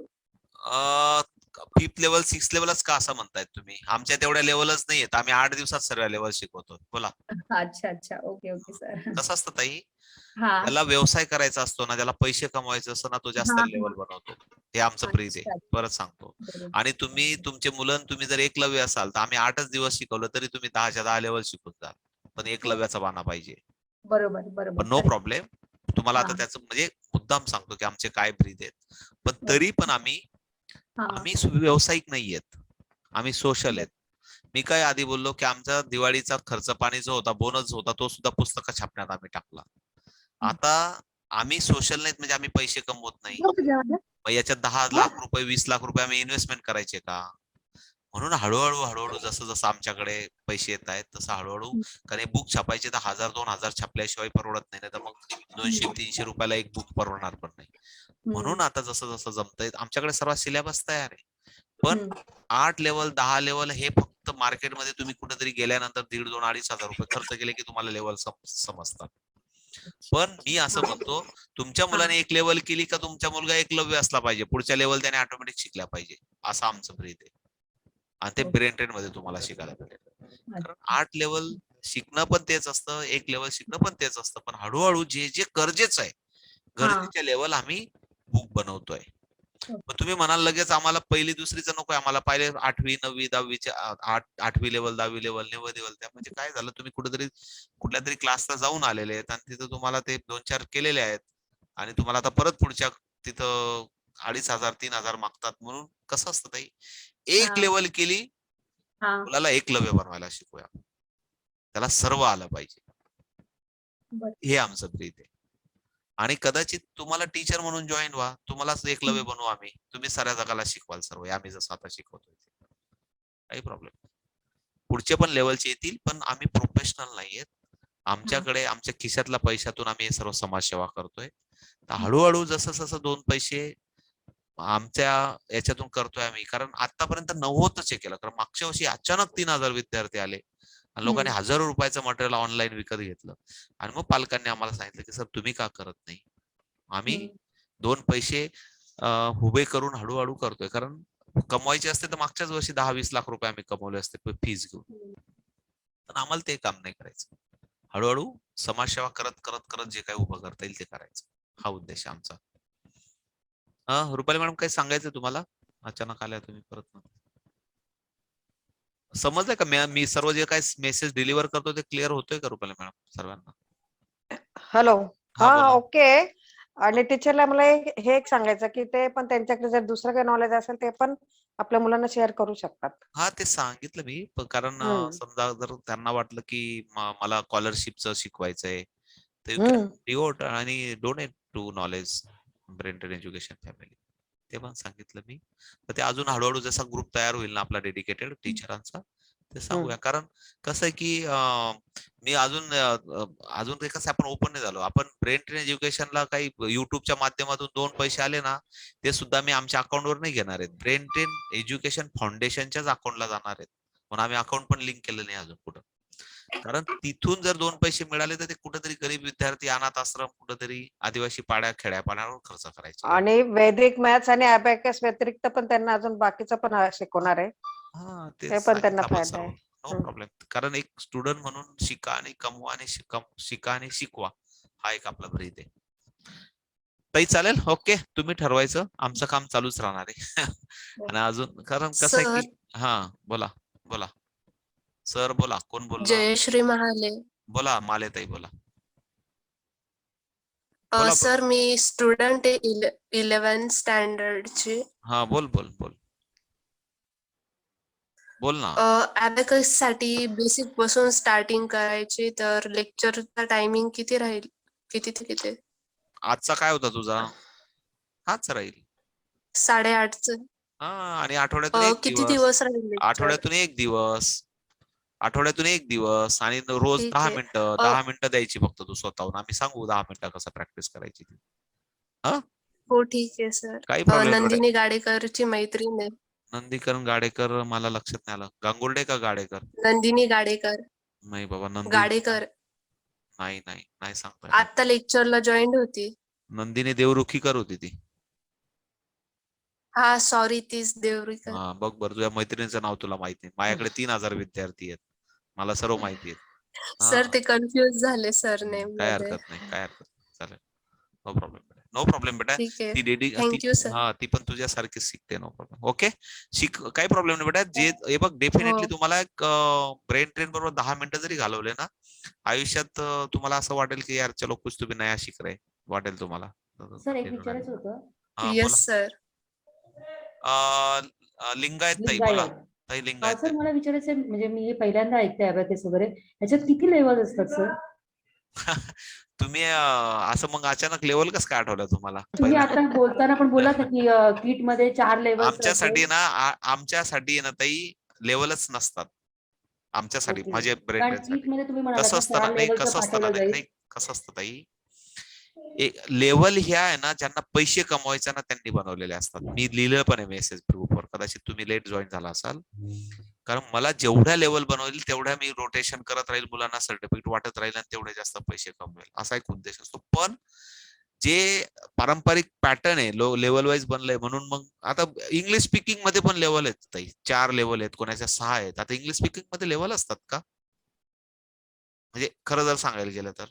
5th लेवल 6th लेवलच का असं म्हणतायत तुम्ही? आमच्या तेवढ्या लेवलच नाहीयेत, आम्ही 8 दिवसात सर्व लेवल शिकवतो. बोला. अच्छा, ओके सर. कसं असतं ताई, त्याला व्यवसाय करायचा असतो ना, त्याला पैसे कमवायचे असतो ना, तो जास्त लेवल बनवतो. हे आमचं ब्रीद आहे. अच्छा. परत सांगतो. बरोबर. आणि तुमचे मुलं तुम्ही जर एकलव्य असाल तर आम्ही 8च दिवस शिकवलं तरी तुम्ही 10च्या 10 लेवल शिकून जाल. पण एकलव्याचा बाणा पाहिजे. बरोबर बरोबर पण नो correct. प्रॉब्लेम. तुम्हाला आता हा. त्याचं म्हणजे मुद्दाम सांगतो की आमचे काय ब्रीद आहेत. पण तरी पण आम्ही हा. व्यावसायिक नाही आहेत. आम्ही सोशल आहेत. मी काय आधी बोललो की आमचा दिवाळीचा खर्च पाणी जो होता, बोनस होता, तो सुद्धा पुस्तकं छापण्यात आम्ही टाकला. आता आम्ही सोशल नाहीत म्हणजे आम्ही पैसे कमवत नाही. मग याच्यात 10 लाख रुपये 20 लाख रुपये आम्ही इन्व्हेस्टमेंट करायचे का? म्हणून हळूहळू जसं जसं आमच्याकडे पैसे येत आहेत तसं हळूहळू, कारण बुक छापायचे तर 1000-2000 छापल्याशिवाय परवडत नाही. तर मग 200-300 रुपयाला एक बुक परवडणार पण नाही. म्हणून आता जसं जसं जमतंय आमच्याकडे सर्व सिलेबस तयार आहे. पण 8 लेवल 10 लेवल हे फक्त मार्केटमध्ये तुम्ही कुठेतरी गेल्यानंतर 1,500-2,500 रुपये खर्च केले की तुम्हाला लेवल समजतात. पण मी असं म्हणतो, तुमच्या मुलाने एक लेवल केली का तुमचा मुलगा एकलव्य असला पाहिजे. पुढच्या लेवल त्याने ऑटोमॅटिक शिकल्या पाहिजे. असं आमचं ब्रीद आहे. आणि ते ब्रेन ट्रेन मध्ये तुम्हाला शिकायला भेटेल. कारण 8 लेवल शिकणं पण तेच असतं, 1 लेवल शिकणं पण तेच असतं. पण हळूहळू जे जे गरजेचं आहे, गरजेच्या लेवल आम्ही बुक बनवतोय. मग तुम्ही म्हणाल लगेच आम्हाला पहिली दुसरीचं नकोय, आम्हाला पाहिजे 8वी 9वी 10वीचे 8वी लेवल 10वी लेवल 9वी लेवल. त्या म्हणजे काय झालं, तुम्ही कुठल्या तरी क्लासला जाऊन आलेले आहेत आणि तिथं तुम्हाला ते 2-4 केलेले आहेत आणि तुम्हाला आता परत पुढच्या तिथं 2,500-3,000 मागतात. म्हणून कसं असतं ताई, एक लेवल केली मुलाला एकलव्य बनवायला शिकूया. त्याला सर्व आलं पाहिजे. हे आमचं ब्रीद आहे. आणि कदाचित तुम्हाला टीचर म्हणून जॉईन व्हा, तुम्हालाच एकलव्य बनवू आम्ही. तुम्ही साऱ्या जगाला शिकवाल सर्व, आम्ही जसं आता शिकवतोय. काही प्रॉब्लेम. पुढचे पण लेवलचे येतील, पण आम्ही प्रोफेशनल नाहीयेत. आमच्याकडे आमच्या खिशातल्या पैशातून आम्ही हे सर्व समाजसेवा करतोय. तर हळूहळू जसं जसं 2 पैसे आमच्या याच्यातून करतोय आम्ही. कारण आतापर्यंत नव्हतच हे केलं. कारण मागच्या वर्षी अचानक 3,000 विद्यार्थी आले आणि लोकांनी हजारो रुपयाचं मटेरियल ऑनलाईन विकत घेतलं. आणि मग पालकांनी आम्हाला सांगितलं की सर तुम्ही का करत नाही. आम्ही 2 पैसे उभे करून हळूहळू करतोय. कारण कमवायचे असते तर मागच्याच वर्षी 10-20 लाख रुपये आम्ही कमवले असते फीज घेऊन. पण आम्हाला ते काम नाही करायचं. हळूहळू समाजसेवा करत करत करत जे काही उभं करता येईल ते करायचं. हा उद्देश आहे आमचा. रुपाली मॅडम काही सांगायचं तुम्हाला? अचानक आल्या तुम्ही परत. समजलंय का मी सर्व जे काही मेसेज डिलिव्हर करतो ते क्लिअर होतोय का रुपाली मॅडम सर्वांना? हॅलो. हा, बोला. ओके. आणि टीचरला मला हे एक सांगायचं की ते पण त्यांच्याकडे जर दुसरं काही नॉलेज असेल ते पण आपल्या मुलांना शेअर करू शकतात. हा, ते सांगितलं मी. कारण समजा जर त्यांना वाटलं की मला स्कॉलरशिपचं शिकवायचंय तर यू कॅन डिवोट आणि donate to knowledge brain train education family. ते पण सांगितलं मी. तर ते अजून हळूहळू जसा ग्रुप तयार होईल ना आपला डेडिकेटेड टीचरांचा ते सांगूया. कारण कसं आहे की मी अजून ते कसं आपण ओपन नाही झालो. आपण ब्रेन ट्रेन एज्युकेशनला काही युट्यूबच्या माध्यमातून 2 पैसे आले ना, ते सुद्धा मी आमच्या अकाउंटवर नाही घेणार आहेत. ब्रेन ट्रेन एज्युकेशन फाउंडेशनच्याच अकाउंटला जाणार आहेत. म्हणून आम्ही अकाउंट पण लिंक केलं नाही अजून कुठं. कारण तिथून जर 2 पैसे मिळाले तर ते कुठेतरी गरीब विद्यार्थी, अनाथ आश्रम, कुठेतरी आदिवासी पाड्या खेड्यापाड्यावर खर्च करायचे. आणि वैदिक मॅथ्स आणि अबॅकस व्यतिरिक्त पण त्यांना अजून बाकीचं पण शिकवणार आहे. ते पण त्यांना फायदा आहे. No problem. कारण एक स्टुडंट म्हणून शिका आणि कमवा आणि शिका आणि शिकवा हा एक आपला ब्रीद आहे. ताई चालेल. ओके, तुम्ही ठरवायचं. आमचं काम चालूच राहणार आहे. आणि अजून कारण कसं आहे की बोला बोला सर, बोला. कोण बोलला? जयश्री महाले. बोला माले ताई, बोला. सर मी स्टुडंट आहे 11th स्टँडर्डची. हा, बोल बोल बोल बोल ना. अबॅकस साठी बेसिक पासून स्टार्टिंग करायची, तर लेक्चरचा टायमिंग किती राहील? किती ते किती? आजचा काय होता तुझा? हाच राहील 8:30. आणि आठवड्यातून किती दिवस राहील? आठवड्यातून एक दिवस आणि रोज 10 मिनिटं 10 मिनिटं द्यायची फक्त तू स्वतःहून. आम्ही सांगू 10 मिनिटं कसं प्रॅक्टिस करायची. हो ठीक आहे सर. काही प्रॉब्लेम नाही. नंदिनी गाडेकरची मैत्रीण आहे. नंदीकरण गाडेकर मला लक्षात नाही आलं. गांगुर्डे का गाडेकर? नंदिनी गाडेकर. नाही बाबा, गाडेकर. नाही सांगता. आता लेक्चरला जॉईन होती. नंदिनी देवरुखीकर होती ती. हा सॉरी, तीच देवरुखीकर. बघ बरं, तुझ्या मैत्रिणीचं नाव तुला माहिती नाही. माझ्याकडे 3,000 विद्यार्थी आहेत, मला सर्व माहिती आहे. सर ते कन्फ्युज झाले सर नेम. काय हरकत नाही. चालेल, नो प्रॉब्लेम. नो प्रॉब्लेम बेटा. ठीक आहे. ती रेडी थँक्यू सर. हा ती पण तुझ्यासारखी शिकते. No problem. ओके शिक, काही प्रॉब्लेम नाही बेटा. जे हे बघ डेफिनेटली हो. तुम्हाला एक ब्रेन ट्रेन बरोबर 10 मिनिटं जरी घालवले ना आयुष्यात तुम्हाला असं वाटेल की यार चलो कुछ तो भी नया शिक रहे वाटेल तुम्हाला. सर एक विचारायचं होतं. हा येस बोला. सर. लिंगायत ताई बोला. ताई लिंगायत सर मला विचारायचं आहे, म्हणजे मी हे पहिल्यांदा ऐकते अबॅकस वगैरे, ह्याच्यात किती लेवल असतात सर? तुम्ही असं मग अचानक लेवल कसं काय आठवलं तुम्हाला? तुम्ही आता बोलताना पण बोलत की किट मध्ये 4 लेवल आमच्यासाठी ना आमच्यासाठी ना ताई लेवलच नसतात. आमच्यासाठी माझे ब्रेन किट मध्ये तुम्ही म्हणाला कसं असतं ना, नाही कसं असतं ना, नाही कसं असतं ताई, लेवल ह्या आहे ना ज्यांना पैसे कमवायचे ना त्यांनी बनवलेले असतात. मी लिहिलं पण आहे मेसेज ग्रुपवर, कदाचित तुम्ही लेट जॉईन झाला असाल. कारण मला जेवढ्या लेवल बनवतील तेवढ्या मी रोटेशन करत राहील, मुलांना सर्टिफिकेट वाटत राहील आणि तेवढे जास्त पैसे कमवेल असा एक उद्देश असतो. पण जे पारंपरिक पॅटर्न आहे लेवल वाईज बनलंय म्हणून मग आता इंग्लिश स्पीकिंग मध्ये पण लेवल आहेत ताई. 4 लेवल आहेत, कोणाच्या 6 आहेत. आता इंग्लिश स्पीकिंग मध्ये लेवल असतात का? म्हणजे खरं जर सांगायला गेलं तर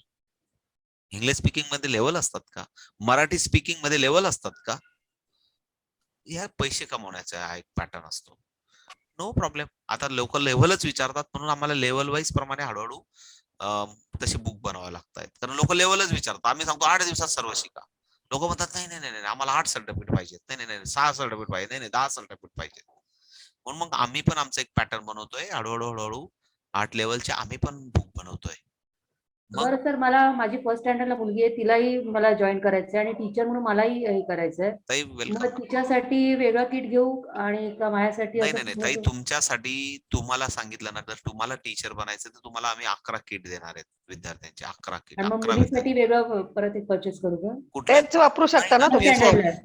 इंग्लिश स्पीकिंग मध्ये लेवल असतात का? मराठी स्पीकिंग मध्ये लेवल असतात का? या पैसे कमवण्याचा हा एक पॅटर्न असतो. No problem. आता लोक लेवलच विचारतात म्हणून आम्हाला लेवल वाईज प्रमाणे हळूहळू तसे बुक बनवावे लागतात. कारण लोक लेवलच विचारतात. आम्ही सांगतो 8 दिवसात सर्व शिका. लोक म्हणतात नाही नाही नाही आम्हाला 8 सर्टिफिकेट पाहिजेत, नाही नाही 6 सर्टिफिकेट पाहिजे, नाही 10 सर्टिफिकेट पाहिजेत. म्हणून मग आम्ही पण आमचं एक पॅटर्न बनवतोय. हळूहळू 8 लेवलचे आम्ही पण बुक बनवतोय. बरं सर, मला माझी फर्स्ट स्टँडर्डला मुलगी आहे, तिलाही मला जॉईन करायचंय आणि टीचर म्हणून मलाही हे करायचंय. ताई मग वेलकम. तिच्यासाठी वेगळं किट घेऊ आणि का माझ्यासाठी नाही असं नाही ताई, तुमच्यासाठी तुम्हाला सांगितलं ना, जर तुम्हाला टीचर बनायचं तर तुम्हाला आम्ही 11 किट देणार आहेत विद्यार्थ्यांचे. 11 किट. आणि मग 11 मुलीसाठी वेगळं परत एक परचेस करू का? कुठल्या तेच वापरू शकता ना तुम्ही.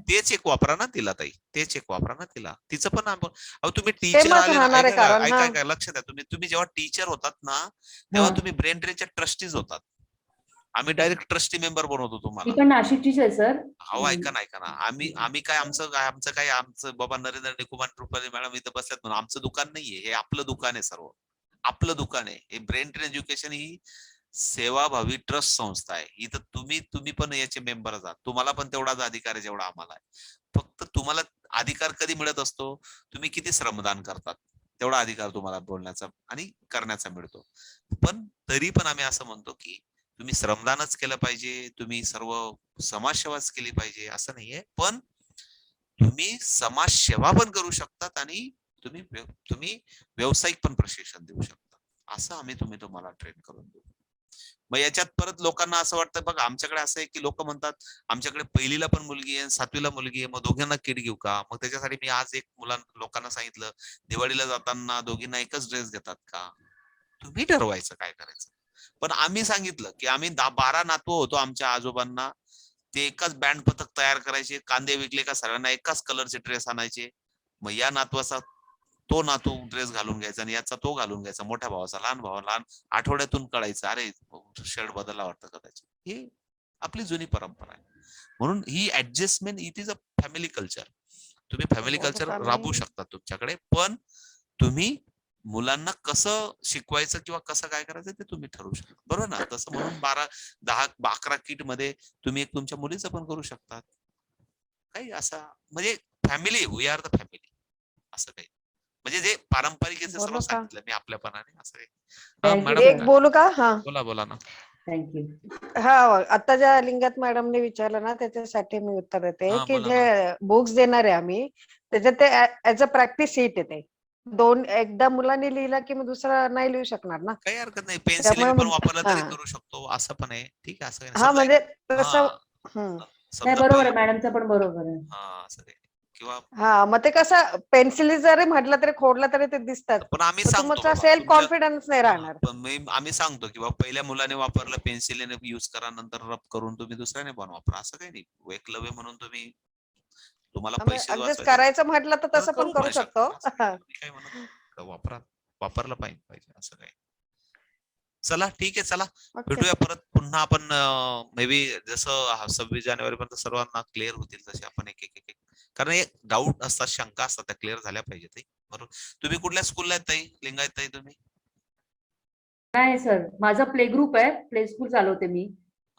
तेच एक वापरा ना तिला ताई. तेच एक वापरा ना तिला. तिचं पण आपण तुम्ही टीचर सेमच आले राहणार आहे कारण, ऐका हा. ऐका लक्ष द्या. तुम्ही जेव्हा टीचर होतात ना तेव्हा तुम्ही ब्रेन ट्रेनच्या ट्रस्टीज होतात. आम्ही डायरेक्ट ट्रस्टी मेंबर बनवतो ती तुम्हाला. पण नाशिकचीच आहे सर. हो ऐका ना आम्ही काय आमचं बाबा नरेंद्र निकुमार रुपाली मॅडम इथं बसल्यात म्हणून आमचं दुकान नाहीये. हे आपलं दुकान आहे. सर्व आपलं दुकान आहे. हे ब्रेन ट्रेन एज्युकेशन ही सेवाभावी ट्रस्ट संस्था आहे. इथं तुम्ही पण याचे मेंबर आहात. तुम्हाला पण तेवढाच अधिकार आहे जेवढा आम्हाला आहे. फक्त तुम्हाला अधिकार कधी मिळत असतो, तुम्ही किती श्रमदान करतात तेवढा अधिकार तुम्हाला बोलण्याचा आणि करण्याचा मिळतो. पण तरी पण आम्ही असं म्हणतो की तुम्ही श्रमदानच केलं पाहिजे, तुम्ही सर्व समाजसेवाच केली पाहिजे असं नाहीये. पण तुम्ही समाजसेवा पण करू शकतात आणि तुम्ही व्यावसायिक पण प्रशिक्षण देऊ शकता. असं आम्ही तुम्हाला ट्रेन करून देऊ. मग याच्यात परत लोकांना असं वाटतं बघा, आमच्याकडे असं आहे की लोक म्हणतात आमच्याकडे पहिलीला पण मुलगी आहे, 7वीला मुलगी आहे, मग दोघांना किट घेऊ का? मग त्याच्यासाठी मी आज एक लोकांना सांगितलं, दिवाळीला जाताना दोघींना एकच ड्रेस घेतात का? तुम्ही ठरवायचं काय करायचं. पण आम्ही सांगितलं की आम्ही 12 नातू होतो. आमच्या आजोबांना ते एकाच बँड पथक तयार करायचे. कांदे विकले का सगळ्यांना एकाच कलरचे ड्रेस आणायचे. मग या नातवाचा तो नातू ड्रेस घालून घ्यायचा आणि याचा तो घालून घ्यायचा. मोठ्या भावाचा लहान आठवड्यातून कळायचं अरे शर्ट बदलला वाटतं कदाचित. हे आपली जुनी परंपरा आहे. म्हणून ही adjustment it is a family culture. तुम्ही फॅमिली कल्चर राबवू शकता तुमच्याकडे, पण तुम्ही मुलांना कसं शिकवायचं किंवा कसं काय करायचं ते तुम्ही ठरवू शकता. बरोबर ना? तसं म्हणून 11 किट मध्ये तुम्ही एक तुमच्या मुलीचं पण करू शकता. काही असा म्हणजे family, we are the family असं काही. म्हणजे जे पारंपरिक सर्व सांगितलं मी आपल्यापणाने असं काही. एक बोलू का? हा बोला ना. थँक्यू. हा आता ज्या लिंगात मॅडमने विचारलं ना त्याच्यासाठी मी उत्तर देते की बोला जे बुक्स देणार आहे आम्ही त्याच्यात ते ऍज अ प्रॅक्टिस शीट येते. एकदा मुलांनी लिहिला की मग दुसरा नाही लिहू शकणार ना. काही हरकत नाही. पेन्सिल पण वापरलं तरी करू शकतो असं पण आहे. ठीक आहे. असं हा म्हणजे तसं बरोबर आहे, मॅडमचं पण बरोबर आहे. हा असं काही किंवा हा मग ते कसं पेन्सिल जरी म्हटलं तरी खोडलं तरी ते दिसतात. पण आम्ही सांगतो तुमचा सेल्फ कॉन्फिडन्स नाही राहणार. पण आम्ही सांगतो की बाबा पहिल्या मुलाने वापरलं पेन्सिलीने युज करा, नंतर रब करून तुम्ही दुसऱ्याने पण वापरा. असं काही नाही. एकलव्य म्हणून तुम्हाला पैसे ऍडजस्ट करायचं म्हटलं तर तसं पण करू शकतो. काय म्हणत वापरलं पाहिजे असं काही. चला ठीक आहे. चला भेटूया परत पुन्हा. आपण मे बी जसं 26 जानेवारीपर्यंत सर्वांना क्लिअर होतील तसे आपण एक कारण एक डाऊट असतात, शंका असतात, त्या क्लिअर झाल्या पाहिजेत. बरोबर. तुम्ही कुठल्या स्कूलला आहेत ताई? लिंगायत ताई तुम्ही? नाही सर, माझा प्ले ग्रुप आहे, प्ले स्कूल चालवते मी.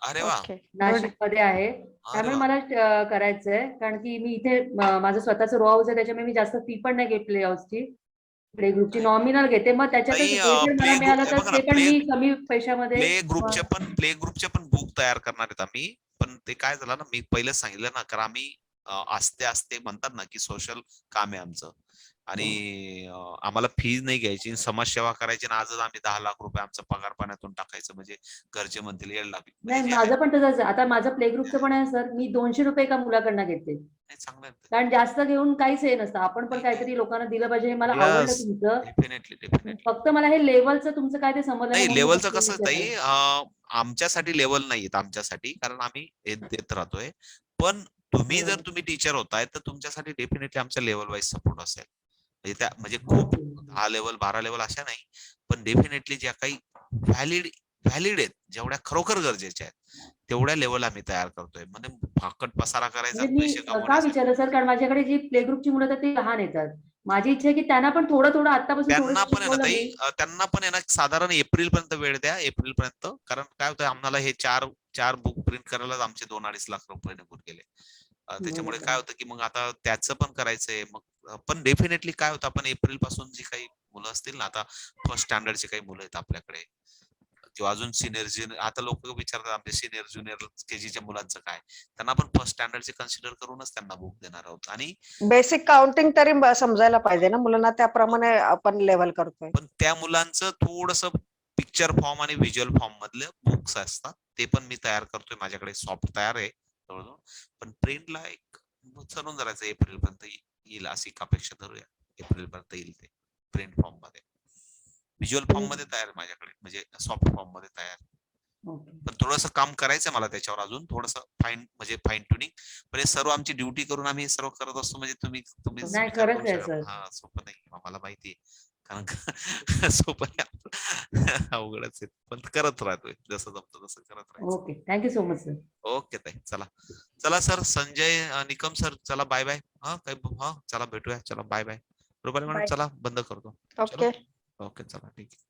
अरे वा. ओके. नाशिकमध्ये आहे. त्यामुळे मला करायचंय, कारण की मी इथे माझं स्वतःचं रो हाऊस आहे, त्याच्यामुळे मी जास्त फी पण नाही घेत प्ले हाऊसची. प्ले ग्रुपची नॉमिनल घेते, मग त्याच्यातच ताई, जे जर प्ले मला मिळालं ग्रुप तर बघा ना, ते पण मी कमी पैशामध्ये प्ले ग्रुपचे पण बुक तयार करणार आहेत आम्ही. पण ते काय झालं ना, मी पहिलेच सांगितलं ना, कारण आम्ही आस्ते म्हणतात ना, की सोशल काम आहे आमचं आणि आम्हाला फीज नाही घ्यायची, समाजसेवा करायची आणि आजच आम्ही 10 लाख रुपये आमचा पगार पाण्यातून टाकायचं, म्हणजे घरचे म्हणतील येड लागली. नाही, माझं पण तसंच आहे. आता माझं प्ले ग्रुपचं पण आहे सर, मी 200 रुपये एका मुलाकडनं घेते. चांगलं आहे. कारण जास्त घेऊन काहीच हे नसतं. आपण पण काहीतरी लोकांना दिलं पाहिजे. हे मला आवडलं तुमचं. डेफिनेटली. फक्त मला हे लेवलचं तुमचं काय ते समजलं नाही, म्हणून लेवलचं मी कसं विचारलं. ताई, आमच्यासाठी लेवल नाहीत आमच्यासाठी, कारण आम्ही हे देत राहतोय. पण तुम्ही जर तुम्ही टीचर होताय तर तुमच्यासाठी डेफिनेटली आमच्या लेवल वाईज सपोर्ट असेल. म्हणजे खूप 10 लेवल 12 लेवल अशा नाही, पण डेफिनेटली ज्या काही व्हॅलिड आहेत, जेवढ्या खरोखर गरजेच्या आहेत तेवढ्या लेवल आम्ही तयार करतोय. म्हणजे फाकट पसारा करायचा, म्हणजे मी पैसे का कमवण्यासाठी. विचारलं सर, कारण माझ्याकडे जी प्ले ग्रुपची मुलं आहेत ती लहान येतात. माझी इच्छा आहे की त्यांना पण थोडं आतापासून त्यांना पण आहे ना शिकवलं ताई, मी. त्यांना पण आहे ना साधारण एप्रिल पर्यंत वेळ द्या. एप्रिल पर्यंत, कारण काय होतं, आम्हाला हे चार बुक प्रिंट करायलाच आमचे 2-2.5 लाख रुपये निघून गेले. त्याच्यामुळे काय होतं की मग आता त्याचं पण करायचंय. मग पण डेफिनेटली काय होतं, आपण एप्रिल पासून जी काही मुलं असतील ना, आता फर्स्ट स्टँडर्डचे काही मुलं आहेत आपल्याकडे, किंवा अजून सिनियर आता लोक विचारतात आमचे सिनियर ज्युनियर केजीच्या मुलांचं काय, त्यांना आपण फर्स्ट स्टँडर्डचे कन्सिडर करूनच त्यांना बुक देणार आहोत. आणि बेसिक काउंटिंग तरी समजायला पाहिजे ना मुलांना, त्याप्रमाणे आपण लेवल करतोय. पण त्या मुलांचं थोडस पिक्चर फॉर्म आणि व्हिज्युअल फॉर्म मधले बुक्स असतात, ते पण मी तयार करतोय. माझ्याकडे सॉफ्ट तयार आहे जवळजवळ, पण प्रिंटला एक चलून जायचं एप्रिल पर्यंत येईल अशी अपेक्षा धरूया. एप्रिल पर्यंत येईल ते प्रिंट फॉर्म मध्ये. व्हिज्युअल फॉर्म मध्ये तयार आहे माझ्याकडे, म्हणजे सॉफ्ट फॉर्म मध्ये तयार. पण थोडंसं काम करायचंय मला त्याच्यावर, अजून थोडंसं फाईन ट्युनिंग. पण हे सर्व आमची ड्युटी करून आम्ही सर्व करत असतो, म्हणजे तुम्ही नाही, खरंच आहे सर. हा, सोपं नाही मला माहितीये, कारण सोपं अवघडच आहे, पण करत राहतोय जसं जमतं तसं करत राहायचं. Okay, thank you so much sir. Okay ताई, चला सर, संजय निकम सर, चला बाय बाय. चला भेटूया, चला बाय बाय. रुपाली मॅडम, चला बंद करतो. ओके. ओके, चला ठीक आहे.